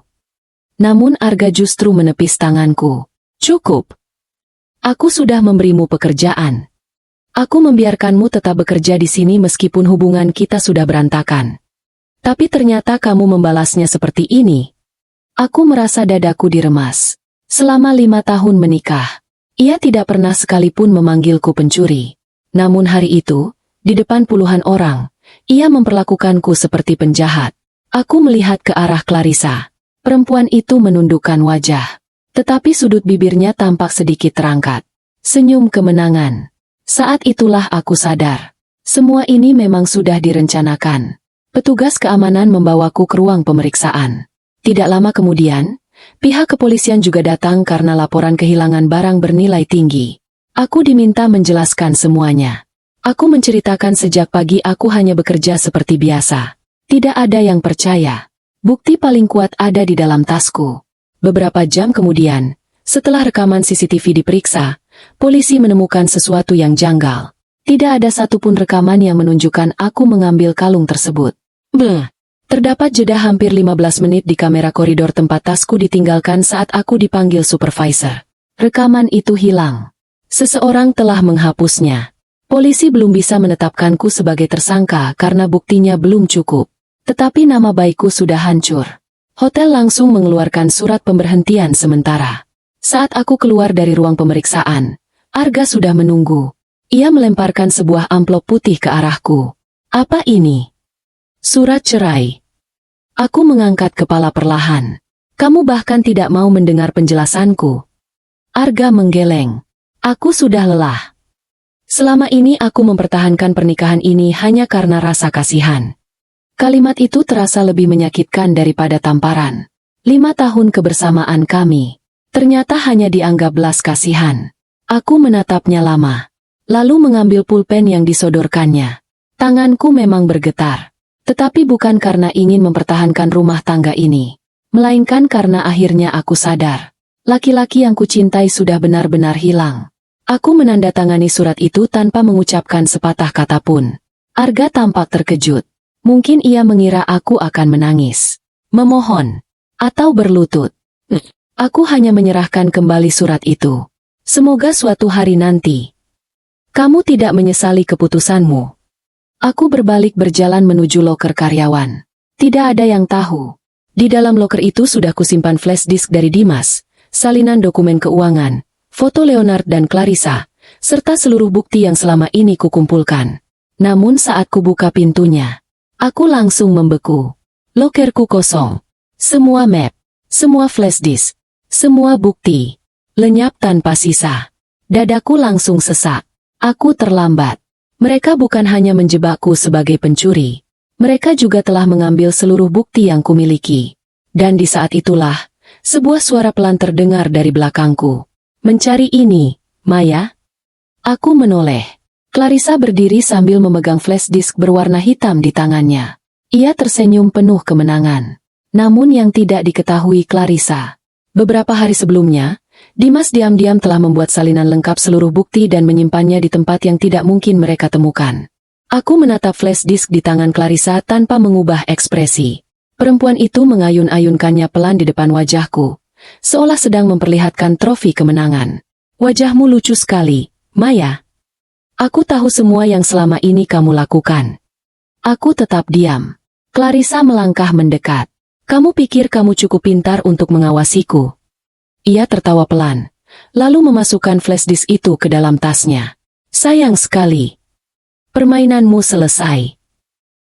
Namun Arga justru menepis tanganku. Cukup. Aku sudah memberimu pekerjaan. Aku membiarkanmu tetap bekerja di sini meskipun hubungan kita sudah berantakan. Tapi ternyata kamu membalasnya seperti ini. Aku merasa dadaku diremas. Selama 5 tahun menikah, ia tidak pernah sekalipun memanggilku pencuri. Namun hari itu, di depan puluhan orang, ia memperlakukanku seperti penjahat. Aku melihat ke arah Clarissa. Perempuan itu menundukkan wajah. Tetapi sudut bibirnya tampak sedikit terangkat. Senyum kemenangan. Saat itulah aku sadar. Semua ini memang sudah direncanakan. Petugas keamanan membawaku ke ruang pemeriksaan. Tidak lama kemudian, pihak kepolisian juga datang karena laporan kehilangan barang bernilai tinggi. Aku diminta menjelaskan semuanya. Aku menceritakan sejak pagi aku hanya bekerja seperti biasa. Tidak ada yang percaya. Bukti paling kuat ada di dalam tasku. Beberapa jam kemudian, setelah rekaman CCTV diperiksa, polisi menemukan sesuatu yang janggal. Tidak ada satupun rekaman yang menunjukkan aku mengambil kalung tersebut. Terdapat jeda hampir 15 menit di kamera koridor tempat tasku ditinggalkan saat aku dipanggil supervisor. Rekaman itu hilang. Seseorang telah menghapusnya. Polisi belum bisa menetapkanku sebagai tersangka karena buktinya belum cukup. Tetapi nama baikku sudah hancur. Hotel langsung mengeluarkan surat pemberhentian sementara. Saat aku keluar dari ruang pemeriksaan, Arga sudah menunggu. Ia melemparkan sebuah amplop putih ke arahku. Apa ini? Surat cerai. Aku mengangkat kepala perlahan. Kamu bahkan tidak mau mendengar penjelasanku. Arga menggeleng. Aku sudah lelah. Selama ini aku mempertahankan pernikahan ini hanya karena rasa kasihan. Kalimat itu terasa lebih menyakitkan daripada tamparan. 5 tahun kebersamaan kami, ternyata hanya dianggap belas kasihan. Aku menatapnya lama, lalu mengambil pulpen yang disodorkannya. Tanganku memang bergetar, tetapi bukan karena ingin mempertahankan rumah tangga ini, melainkan karena akhirnya aku sadar, laki-laki yang kucintai sudah benar-benar hilang. Aku menandatangani surat itu tanpa mengucapkan sepatah kata pun. Arga tampak terkejut. Mungkin ia mengira aku akan menangis, memohon, atau berlutut. Aku hanya menyerahkan kembali surat itu. Semoga suatu hari nanti kamu tidak menyesali keputusanmu. Aku berbalik berjalan menuju loker karyawan. Tidak ada yang tahu. Di dalam loker itu sudah kusimpan flash disk dari Dimas, salinan dokumen keuangan, foto Leonard dan Clarissa, serta seluruh bukti yang selama ini kukumpulkan. Namun saat kubuka pintunya, aku langsung membeku. Lokerku kosong. Semua map, semua flash disk, semua bukti lenyap tanpa sisa. Dadaku langsung sesak. Aku terlambat. Mereka bukan hanya menjebakku sebagai pencuri. Mereka juga telah mengambil seluruh bukti yang kumiliki. Dan di saat itulah, sebuah suara pelan terdengar dari belakangku. Mencari ini, Maya? Aku menoleh. Clarissa berdiri sambil memegang flash disk berwarna hitam di tangannya. Ia tersenyum penuh kemenangan. Namun yang tidak diketahui Clarissa, beberapa hari sebelumnya, Dimas diam-diam telah membuat salinan lengkap seluruh bukti dan menyimpannya di tempat yang tidak mungkin mereka temukan. Aku menatap flash disk di tangan Clarissa tanpa mengubah ekspresi. Perempuan itu mengayun-ayunkannya pelan di depan wajahku, seolah sedang memperlihatkan trofi kemenangan. Wajahmu lucu sekali, Maya. Aku tahu semua yang selama ini kamu lakukan. Aku tetap diam. Clarissa melangkah mendekat. Kamu pikir kamu cukup pintar untuk mengawasiku? Ia tertawa pelan, lalu memasukkan flash disk itu ke dalam tasnya. Sayang sekali. Permainanmu selesai.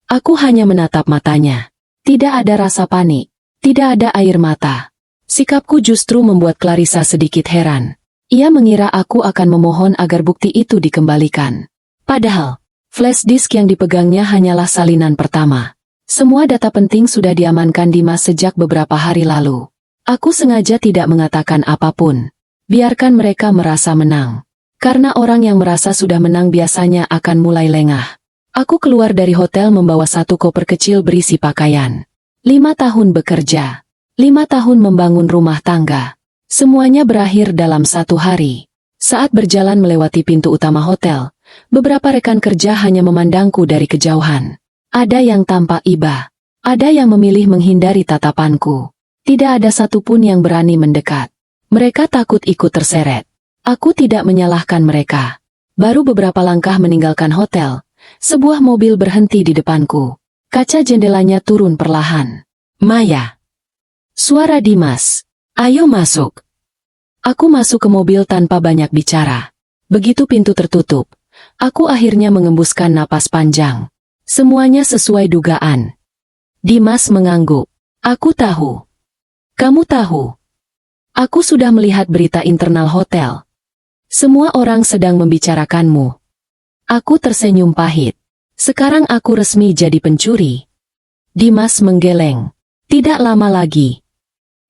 Aku hanya menatap matanya. Tidak ada rasa panik. Tidak ada air mata. Sikapku justru membuat Clarissa sedikit heran. Ia mengira aku akan memohon agar bukti itu dikembalikan. Padahal, flash disk yang dipegangnya hanyalah salinan pertama. Semua data penting sudah diamankan Dimas sejak beberapa hari lalu. Aku sengaja tidak mengatakan apapun. Biarkan mereka merasa menang. Karena orang yang merasa sudah menang biasanya akan mulai lengah. Aku keluar dari hotel membawa satu koper kecil berisi pakaian. 5 tahun bekerja. 5 tahun membangun rumah tangga. Semuanya berakhir dalam 1 hari. Saat berjalan melewati pintu utama hotel, beberapa rekan kerja hanya memandangku dari kejauhan. Ada yang tampak iba. Ada yang memilih menghindari tatapanku. Tidak ada satupun yang berani mendekat. Mereka takut ikut terseret. Aku tidak menyalahkan mereka. Baru beberapa langkah meninggalkan hotel, sebuah mobil berhenti di depanku. Kaca jendelanya turun perlahan. Maya. Suara Dimas. Ayo masuk. Aku masuk ke mobil tanpa banyak bicara. Begitu pintu tertutup, aku akhirnya mengembuskan napas panjang. Semuanya sesuai dugaan. Dimas mengangguk. Aku tahu. Kamu tahu. Aku sudah melihat berita internal hotel. Semua orang sedang membicarakanmu. Aku tersenyum pahit. Sekarang aku resmi jadi pencuri. Dimas menggeleng. Tidak lama lagi.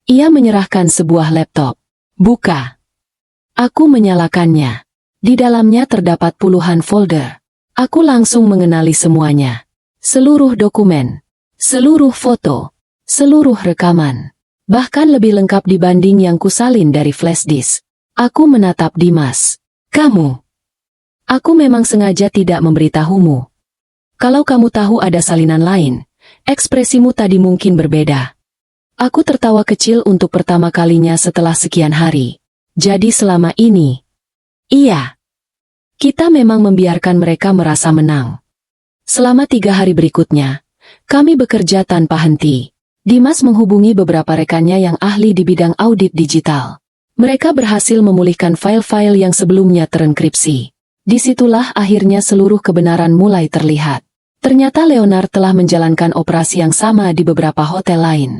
Ia menyerahkan sebuah laptop. Buka. Aku menyalakannya. Di dalamnya terdapat puluhan folder. Aku langsung mengenali semuanya. Seluruh dokumen. Seluruh foto. Seluruh rekaman. Bahkan lebih lengkap dibanding yang kusalin dari flash disk. Aku menatap Dimas. Kamu. Aku memang sengaja tidak memberitahumu. Kalau kamu tahu ada salinan lain, ekspresimu tadi mungkin berbeda. Aku tertawa kecil untuk pertama kalinya setelah sekian hari. Jadi selama ini, iya, kita memang membiarkan mereka merasa menang. Selama 3 hari berikutnya, kami bekerja tanpa henti. Dimas menghubungi beberapa rekannya yang ahli di bidang audit digital. Mereka berhasil memulihkan file-file yang sebelumnya terenkripsi. Disitulah akhirnya seluruh kebenaran mulai terlihat. Ternyata Leonard telah menjalankan operasi yang sama di beberapa hotel lain.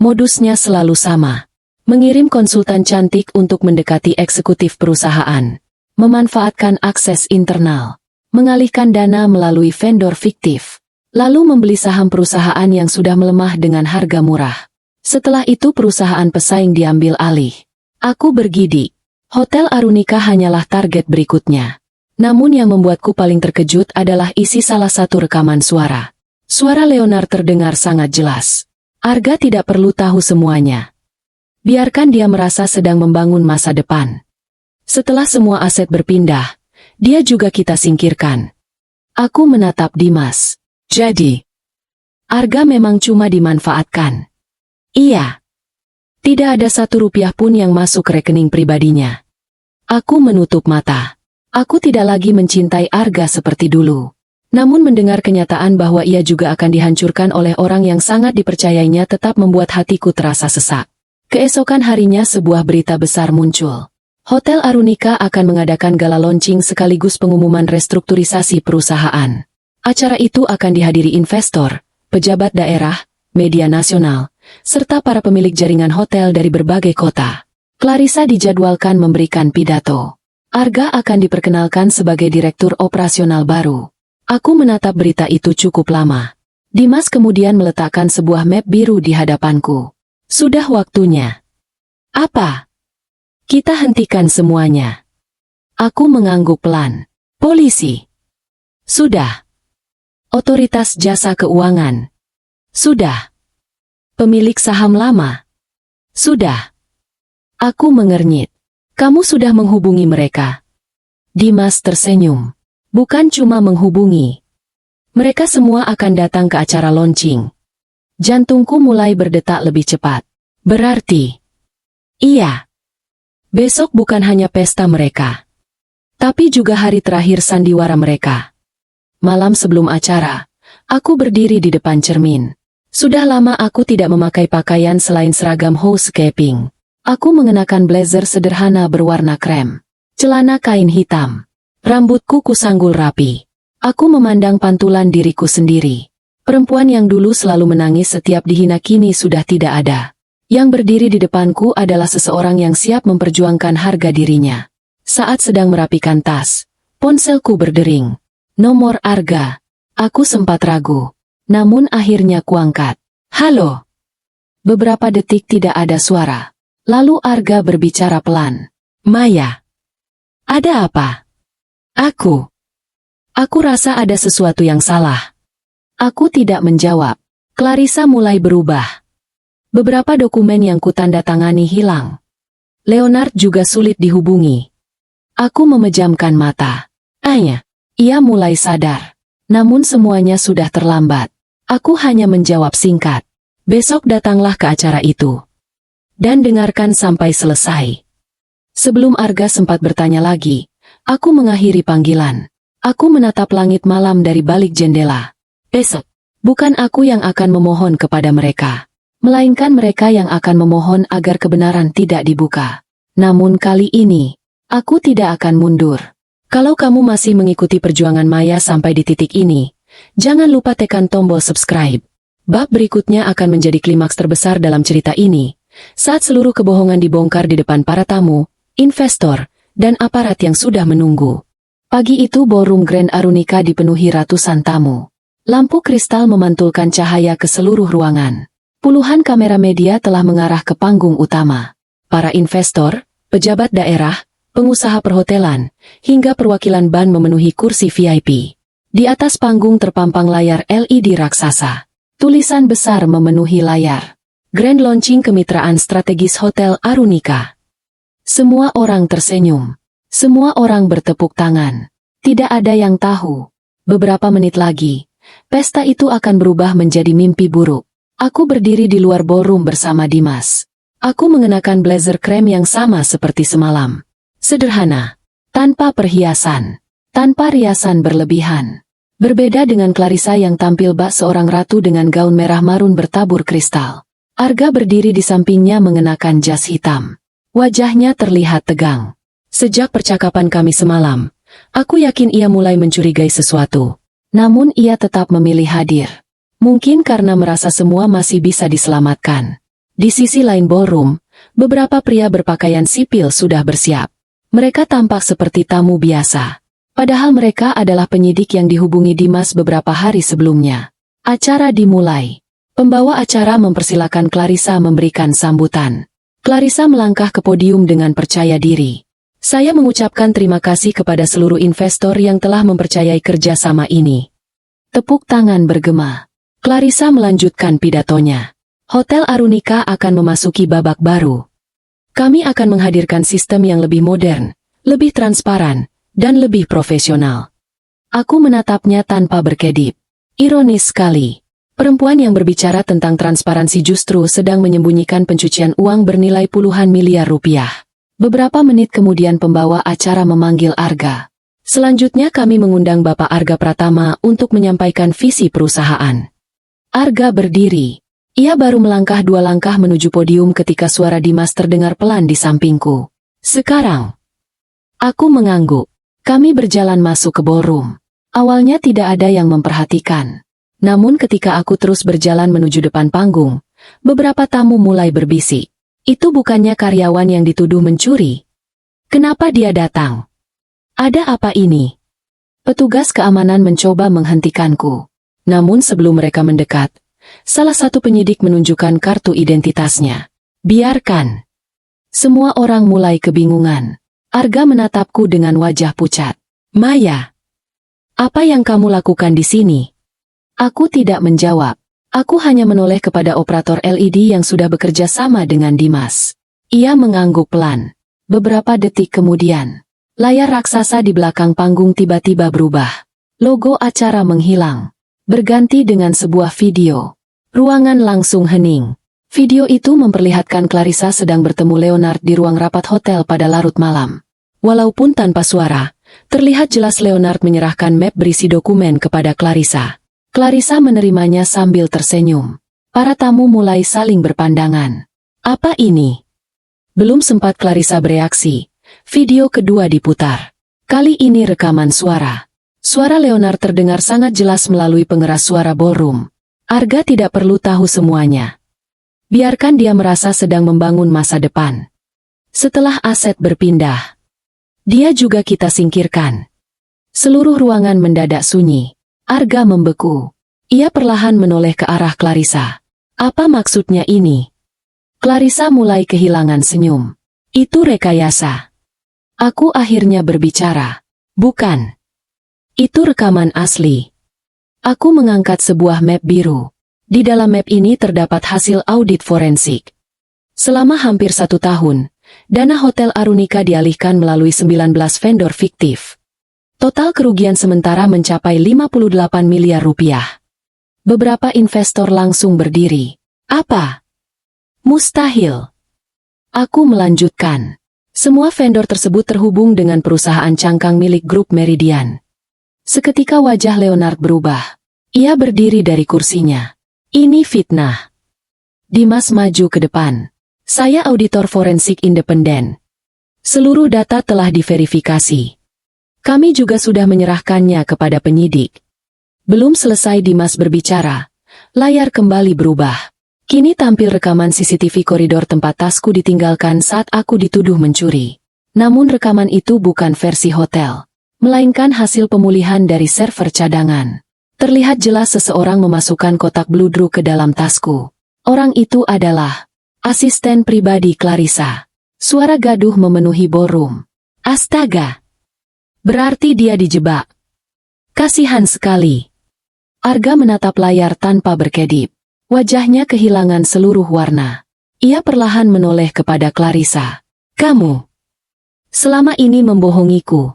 Modusnya selalu sama. Mengirim konsultan cantik untuk mendekati eksekutif perusahaan. Memanfaatkan akses internal. Mengalihkan dana melalui vendor fiktif. Lalu membeli saham perusahaan yang sudah melemah dengan harga murah. Setelah itu perusahaan pesaing diambil alih. Aku bergidik. Hotel Arunika hanyalah target berikutnya. Namun yang membuatku paling terkejut adalah isi salah satu rekaman suara. Suara Leonard terdengar sangat jelas. Arga tidak perlu tahu semuanya. Biarkan dia merasa sedang membangun masa depan. Setelah semua aset berpindah, dia juga kita singkirkan. Aku menatap Dimas. Jadi, Arga memang cuma dimanfaatkan. Iya. Tidak ada Rp1 pun yang masuk ke rekening pribadinya. Aku menutup mata. Aku tidak lagi mencintai Arga seperti dulu. Namun mendengar kenyataan bahwa ia juga akan dihancurkan oleh orang yang sangat dipercayainya tetap membuat hatiku terasa sesak. Keesokan harinya sebuah berita besar muncul. Hotel Arunika akan mengadakan gala launching sekaligus pengumuman restrukturisasi perusahaan. Acara itu akan dihadiri investor, pejabat daerah, media nasional, serta para pemilik jaringan hotel dari berbagai kota. Clarissa dijadwalkan memberikan pidato. Arga akan diperkenalkan sebagai direktur operasional baru. Aku menatap berita itu cukup lama. Dimas kemudian meletakkan sebuah map biru di hadapanku. Sudah waktunya. Apa? Kita hentikan semuanya. Aku mengangguk pelan. Polisi. Sudah. Otoritas jasa keuangan. Sudah. Pemilik saham lama. Sudah. Aku mengernyit. Kamu sudah menghubungi mereka. Dimas tersenyum. Bukan cuma menghubungi. Mereka semua akan datang ke acara launching. Jantungku mulai berdetak lebih cepat. Berarti, iya. Besok bukan hanya pesta mereka, tapi juga hari terakhir sandiwara mereka. Malam sebelum acara, aku berdiri di depan cermin. Sudah lama aku tidak memakai pakaian selain seragam housekeeping. Aku mengenakan blazer sederhana berwarna krem, celana kain hitam. Rambutku kusanggul rapi. Aku memandang pantulan diriku sendiri. Perempuan yang dulu selalu menangis setiap dihina kini sudah tidak ada. Yang berdiri di depanku adalah seseorang yang siap memperjuangkan harga dirinya. Saat sedang merapikan tas, ponselku berdering. Nomor Arga. Aku sempat ragu. Namun akhirnya kuangkat. Halo. Beberapa detik tidak ada suara. Lalu Arga berbicara pelan. Maya. Ada apa? Aku rasa ada sesuatu yang salah. Aku tidak menjawab. Clarissa mulai berubah. Beberapa dokumen yang kutandatangani hilang. Leonard juga sulit dihubungi. Aku memejamkan mata. Ia mulai sadar. Namun semuanya sudah terlambat. Aku hanya menjawab singkat. Besok datanglah ke acara itu. Dan dengarkan sampai selesai. Sebelum Arga sempat bertanya lagi, aku mengakhiri panggilan. Aku menatap langit malam dari balik jendela. Besok, bukan aku yang akan memohon kepada mereka, melainkan mereka yang akan memohon agar kebenaran tidak dibuka. Namun kali ini, aku tidak akan mundur. Kalau kamu masih mengikuti perjuangan Maya sampai di titik ini, jangan lupa tekan tombol subscribe. Bab berikutnya akan menjadi klimaks terbesar dalam cerita ini, saat seluruh kebohongan dibongkar di depan para tamu, investor, dan aparat yang sudah menunggu. Pagi itu ballroom Grand Arunika dipenuhi ratusan tamu. Lampu kristal memantulkan cahaya ke seluruh ruangan. Puluhan kamera media telah mengarah ke panggung utama. Para investor, pejabat daerah, pengusaha perhotelan, hingga perwakilan BAN memenuhi kursi VIP. Di atas panggung terpampang layar LED raksasa. Tulisan besar memenuhi layar. Grand Launching Kemitraan Strategis Hotel Arunika. Semua orang tersenyum. Semua orang bertepuk tangan. Tidak ada yang tahu. Beberapa menit lagi, pesta itu akan berubah menjadi mimpi buruk. Aku berdiri di luar ballroom bersama Dimas. Aku mengenakan blazer krem yang sama seperti semalam. Sederhana, tanpa perhiasan, tanpa riasan berlebihan. Berbeda dengan Clarissa yang tampil bak seorang ratu dengan gaun merah marun bertabur kristal. Arga berdiri di sampingnya mengenakan jas hitam. Wajahnya terlihat tegang. Sejak percakapan kami semalam, aku yakin ia mulai mencurigai sesuatu. Namun ia tetap memilih hadir. Mungkin karena merasa semua masih bisa diselamatkan. Di sisi lain ballroom, beberapa pria berpakaian sipil sudah bersiap. Mereka tampak seperti tamu biasa. Padahal mereka adalah penyidik yang dihubungi Dimas beberapa hari sebelumnya. Acara dimulai. Pembawa acara mempersilakan Clarissa memberikan sambutan. Clarissa melangkah ke podium dengan percaya diri. Saya mengucapkan terima kasih kepada seluruh investor yang telah mempercayai kerjasama ini. Tepuk tangan bergema. Clarissa melanjutkan pidatonya. Hotel Arunika akan memasuki babak baru. Kami akan menghadirkan sistem yang lebih modern, lebih transparan, dan lebih profesional. Aku menatapnya tanpa berkedip. Ironis sekali. Perempuan yang berbicara tentang transparansi justru sedang menyembunyikan pencucian uang bernilai puluhan miliar rupiah. Beberapa menit kemudian pembawa acara memanggil Arga. Selanjutnya kami mengundang Bapak Arga Pratama untuk menyampaikan visi perusahaan. Arga berdiri. Ia baru melangkah 2 langkah menuju podium ketika suara Dimas terdengar pelan di sampingku. Sekarang. Aku mengangguk. Kami berjalan masuk ke ballroom. Awalnya tidak ada yang memperhatikan. Namun ketika aku terus berjalan menuju depan panggung, beberapa tamu mulai berbisik. Itu bukannya karyawan yang dituduh mencuri. Kenapa dia datang? Ada apa ini? Petugas keamanan mencoba menghentikanku. Namun sebelum mereka mendekat, salah satu penyidik menunjukkan kartu identitasnya. Biarkan. Semua orang mulai kebingungan. Arga menatapku dengan wajah pucat. Maya, apa yang kamu lakukan di sini? Aku tidak menjawab. Aku hanya menoleh kepada operator LED yang sudah bekerja sama dengan Dimas. Ia mengangguk pelan. Beberapa detik kemudian, layar raksasa di belakang panggung tiba-tiba berubah. Logo acara menghilang. Berganti dengan sebuah video. Ruangan langsung hening. Video itu memperlihatkan Clarissa sedang bertemu Leonard di ruang rapat hotel pada larut malam. Walaupun tanpa suara, terlihat jelas Leonard menyerahkan map berisi dokumen kepada Clarissa. Clarissa menerimanya sambil tersenyum. Para tamu mulai saling berpandangan. Apa ini? Belum sempat Clarissa bereaksi, video kedua diputar. Kali ini rekaman suara. Suara Leonard terdengar sangat jelas melalui pengeras suara ballroom. Arga tidak perlu tahu semuanya. Biarkan dia merasa sedang membangun masa depan. Setelah aset berpindah, dia juga kita singkirkan. Seluruh ruangan mendadak sunyi. Arga membeku. Ia perlahan menoleh ke arah Clarissa. Apa maksudnya ini? Clarissa mulai kehilangan senyum. Itu rekayasa. Aku akhirnya berbicara. Bukan. Itu rekaman asli. Aku mengangkat sebuah map biru. Di dalam map ini terdapat hasil audit forensik. Selama hampir 1 tahun, dana Hotel Arunika dialihkan melalui 19 vendor fiktif. Total kerugian sementara mencapai 58 miliar rupiah. Beberapa investor langsung berdiri. Apa? Mustahil. Aku melanjutkan. Semua vendor tersebut terhubung dengan perusahaan cangkang milik grup Meridian. Seketika wajah Leonard berubah. Ia berdiri dari kursinya. Ini fitnah. Dimas maju ke depan. Saya auditor forensik independen. Seluruh data telah diverifikasi. Kami juga sudah menyerahkannya kepada penyidik. Belum selesai Dimas berbicara, layar kembali berubah. Kini tampil rekaman CCTV koridor tempat tasku ditinggalkan saat aku dituduh mencuri. Namun rekaman itu bukan versi hotel, melainkan hasil pemulihan dari server cadangan. Terlihat jelas seseorang memasukkan kotak bludru ke dalam tasku. Orang itu adalah asisten pribadi Clarissa. Suara gaduh memenuhi ballroom. Astaga! Berarti dia dijebak. Kasihan sekali. Arga menatap layar tanpa berkedip. Wajahnya kehilangan seluruh warna. Ia perlahan menoleh kepada Clarissa. Kamu selama ini membohongiku.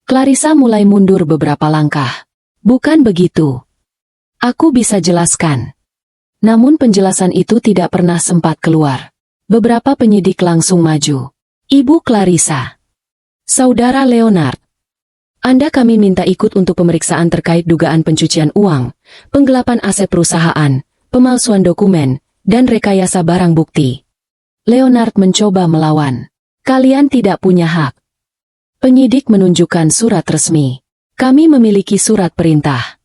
Clarissa mulai mundur beberapa langkah. Bukan begitu. Aku bisa jelaskan. Namun penjelasan itu tidak pernah sempat keluar. Beberapa penyidik langsung maju. Ibu Clarissa. Saudara Leonard. Anda kami minta ikut untuk pemeriksaan terkait dugaan pencucian uang, penggelapan aset perusahaan, pemalsuan dokumen, dan rekayasa barang bukti. Leonard mencoba melawan. Kalian tidak punya hak. Penyidik menunjukkan surat resmi. Kami memiliki surat perintah.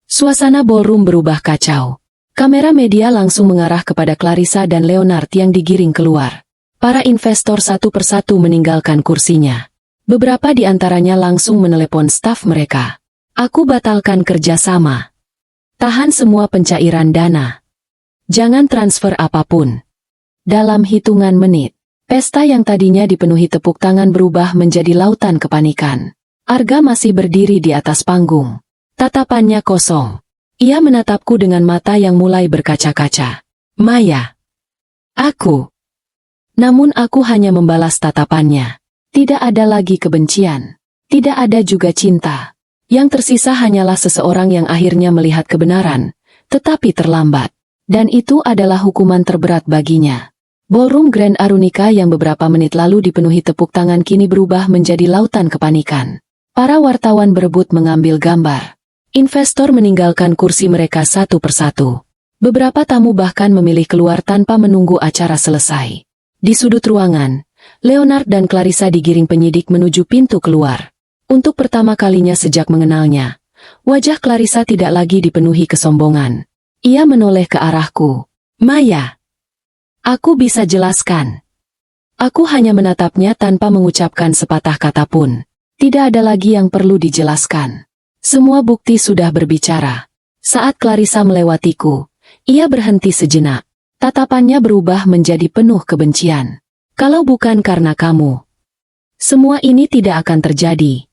Suasana ballroom berubah kacau. Kamera media langsung mengarah kepada Clarissa dan Leonard yang digiring keluar. Para investor satu persatu meninggalkan kursinya. Beberapa di antaranya langsung menelepon staf mereka. Aku batalkan kerjasama. Tahan semua pencairan dana. Jangan transfer apapun. Dalam hitungan menit, pesta yang tadinya dipenuhi tepuk tangan berubah menjadi lautan kepanikan. Arga masih berdiri di atas panggung. Tatapannya kosong. Ia menatapku dengan mata yang mulai berkaca-kaca. Maya. Aku. Namun aku hanya membalas tatapannya. Tidak ada lagi kebencian. Tidak ada juga cinta. Yang tersisa hanyalah seseorang yang akhirnya melihat kebenaran, tetapi terlambat. Dan itu adalah hukuman terberat baginya. Ballroom Grand Arunika yang beberapa menit lalu dipenuhi tepuk tangan kini berubah menjadi lautan kepanikan. Para wartawan berebut mengambil gambar. Investor meninggalkan kursi mereka satu persatu. Beberapa tamu bahkan memilih keluar tanpa menunggu acara selesai. Di sudut ruangan, Leonard dan Clarissa digiring penyidik menuju pintu keluar. Untuk pertama kalinya sejak mengenalnya, wajah Clarissa tidak lagi dipenuhi kesombongan. Ia menoleh ke arahku. Maya. Aku bisa jelaskan. Aku hanya menatapnya tanpa mengucapkan sepatah kata pun. Tidak ada lagi yang perlu dijelaskan. Semua bukti sudah berbicara. Saat Clarissa melewatiku, ia berhenti sejenak. Tatapannya berubah menjadi penuh kebencian. Kalau bukan karena kamu, semua ini tidak akan terjadi.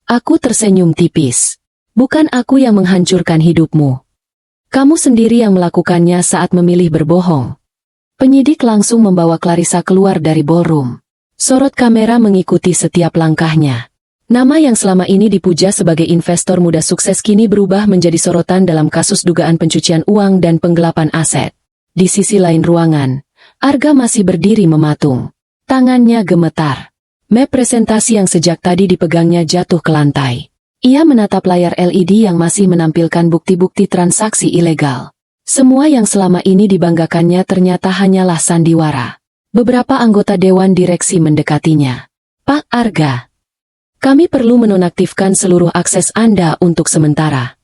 Aku tersenyum tipis. Bukan aku yang menghancurkan hidupmu. Kamu sendiri yang melakukannya saat memilih berbohong. Penyidik langsung membawa Clarissa keluar dari ballroom. Sorot kamera mengikuti setiap langkahnya. Nama yang selama ini dipuja sebagai investor muda sukses kini berubah menjadi sorotan dalam kasus dugaan pencucian uang dan penggelapan aset. Di sisi lain ruangan, Arga masih berdiri mematung. Tangannya gemetar. Map presentasi yang sejak tadi dipegangnya jatuh ke lantai. Ia menatap layar LED yang masih menampilkan bukti-bukti transaksi ilegal. Semua yang selama ini dibanggakannya ternyata hanyalah sandiwara. Beberapa anggota dewan direksi mendekatinya. Pak Arga, kami perlu menonaktifkan seluruh akses Anda untuk sementara.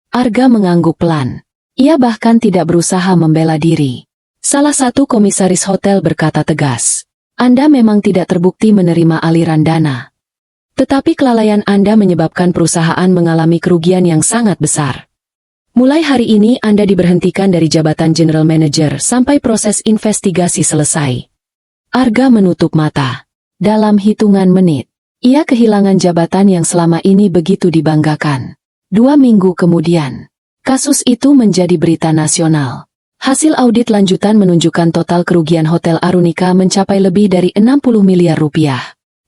Arga mengangguk pelan. Ia bahkan tidak berusaha membela diri. Salah satu komisaris hotel berkata tegas, Anda memang tidak terbukti menerima aliran dana. Tetapi kelalaian Anda menyebabkan perusahaan mengalami kerugian yang sangat besar. Mulai hari ini Anda diberhentikan dari jabatan General Manager sampai proses investigasi selesai. Arga menutup mata. Dalam hitungan menit, ia kehilangan jabatan yang selama ini begitu dibanggakan. 2 minggu kemudian, kasus itu menjadi berita nasional. Hasil audit lanjutan menunjukkan total kerugian Hotel Arunika mencapai lebih dari 60 miliar rupiah.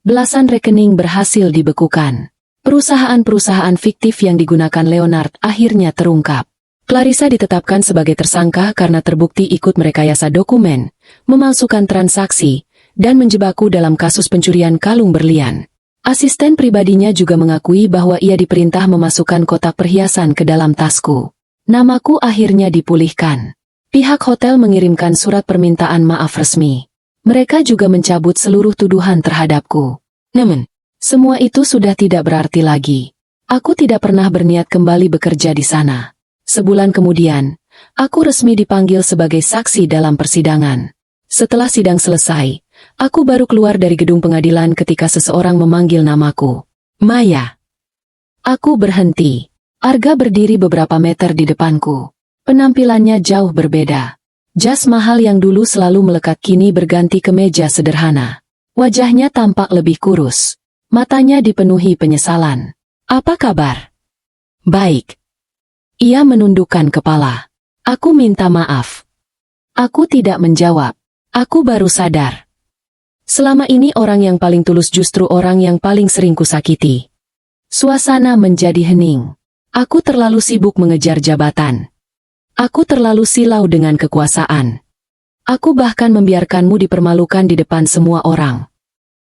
Belasan rekening berhasil dibekukan. Perusahaan-perusahaan fiktif yang digunakan Leonard akhirnya terungkap. Clarissa ditetapkan sebagai tersangka karena terbukti ikut merekayasa dokumen, memalsukan transaksi, dan menjebakku dalam kasus pencurian kalung berlian. Asisten pribadinya juga mengakui bahwa ia diperintah memasukkan kotak perhiasan ke dalam tasku. Namaku akhirnya dipulihkan. Pihak hotel mengirimkan surat permintaan maaf resmi. Mereka juga mencabut seluruh tuduhan terhadapku. Namun, semua itu sudah tidak berarti lagi. Aku tidak pernah berniat kembali bekerja di sana. Sebulan kemudian, aku resmi dipanggil sebagai saksi dalam persidangan. Setelah sidang selesai, aku baru keluar dari gedung pengadilan ketika seseorang memanggil namaku. Maya. Aku berhenti. Arga berdiri beberapa meter di depanku. Penampilannya jauh berbeda. Jas mahal yang dulu selalu melekat kini berganti kemeja sederhana. Wajahnya tampak lebih kurus. Matanya dipenuhi penyesalan. Apa kabar? Baik. Ia menundukkan kepala. Aku minta maaf. Aku tidak menjawab. Aku baru sadar. Selama ini orang yang paling tulus justru orang yang paling sering kusakiti. Suasana menjadi hening. Aku terlalu sibuk mengejar jabatan. Aku terlalu silau dengan kekuasaan. Aku bahkan membiarkanmu dipermalukan di depan semua orang.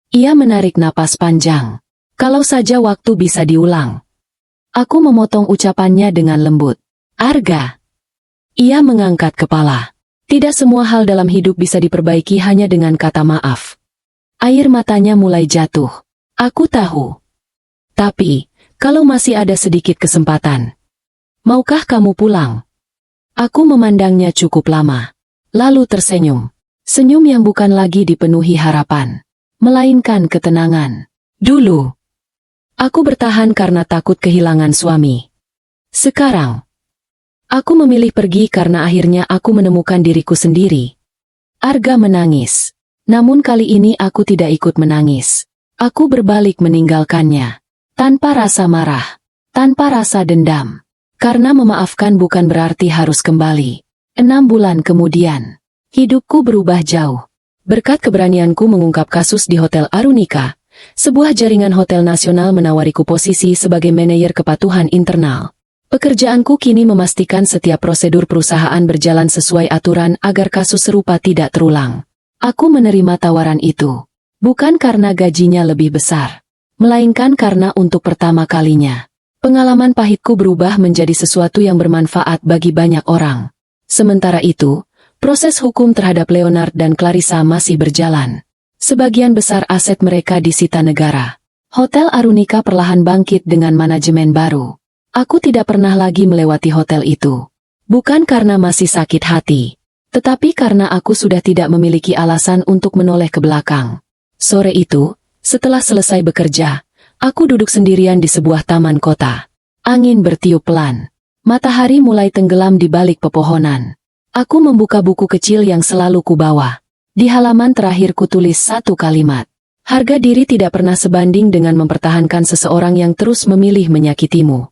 Ia menarik napas panjang. Kalau saja waktu bisa diulang. Aku memotong ucapannya dengan lembut. Arga. Ia mengangkat kepala. Tidak semua hal dalam hidup bisa diperbaiki hanya dengan kata maaf. Air matanya mulai jatuh. Aku tahu. Tapi, kalau masih ada sedikit kesempatan, maukah kamu pulang? Aku memandangnya cukup lama, lalu tersenyum. Senyum yang bukan lagi dipenuhi harapan, melainkan ketenangan. Dulu, aku bertahan karena takut kehilangan suami. Sekarang, aku memilih pergi karena akhirnya aku menemukan diriku sendiri. Arga menangis. Namun kali ini aku tidak ikut menangis. Aku berbalik meninggalkannya. Tanpa rasa marah. Tanpa rasa dendam. Karena memaafkan bukan berarti harus kembali. 6 bulan kemudian, hidupku berubah jauh. Berkat keberanianku mengungkap kasus di Hotel Arunika, sebuah jaringan hotel nasional menawariku posisi sebagai manajer kepatuhan internal. Pekerjaanku kini memastikan setiap prosedur perusahaan berjalan sesuai aturan agar kasus serupa tidak terulang. Aku menerima tawaran itu, bukan karena gajinya lebih besar, melainkan karena untuk pertama kalinya, pengalaman pahitku berubah menjadi sesuatu yang bermanfaat bagi banyak orang. Sementara itu, proses hukum terhadap Leonard dan Clarissa masih berjalan. Sebagian besar aset mereka disita negara. Hotel Arunika perlahan bangkit dengan manajemen baru. Aku tidak pernah lagi melewati hotel itu. Bukan karena masih sakit hati, tetapi karena aku sudah tidak memiliki alasan untuk menoleh ke belakang. Sore itu, setelah selesai bekerja, aku duduk sendirian di sebuah taman kota. Angin bertiup pelan. Matahari mulai tenggelam di balik pepohonan. Aku membuka buku kecil yang selalu kubawa. Di halaman terakhir kutulis satu kalimat. Harga diri tidak pernah sebanding dengan mempertahankan seseorang yang terus memilih menyakitimu.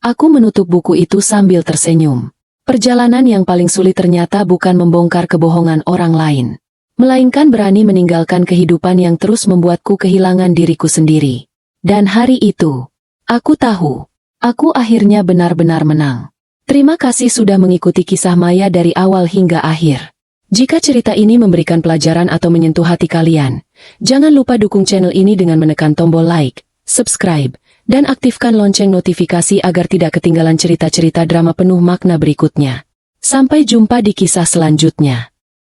Aku menutup buku itu sambil tersenyum. Perjalanan yang paling sulit ternyata bukan membongkar kebohongan orang lain, melainkan berani meninggalkan kehidupan yang terus membuatku kehilangan diriku sendiri. Dan hari itu, aku tahu, aku akhirnya benar-benar menang. Terima kasih sudah mengikuti kisah Maya dari awal hingga akhir. Jika cerita ini memberikan pelajaran atau menyentuh hati kalian, jangan lupa dukung channel ini dengan menekan tombol like, subscribe, dan aktifkan lonceng notifikasi agar tidak ketinggalan cerita-cerita drama penuh makna berikutnya. Sampai jumpa di kisah selanjutnya.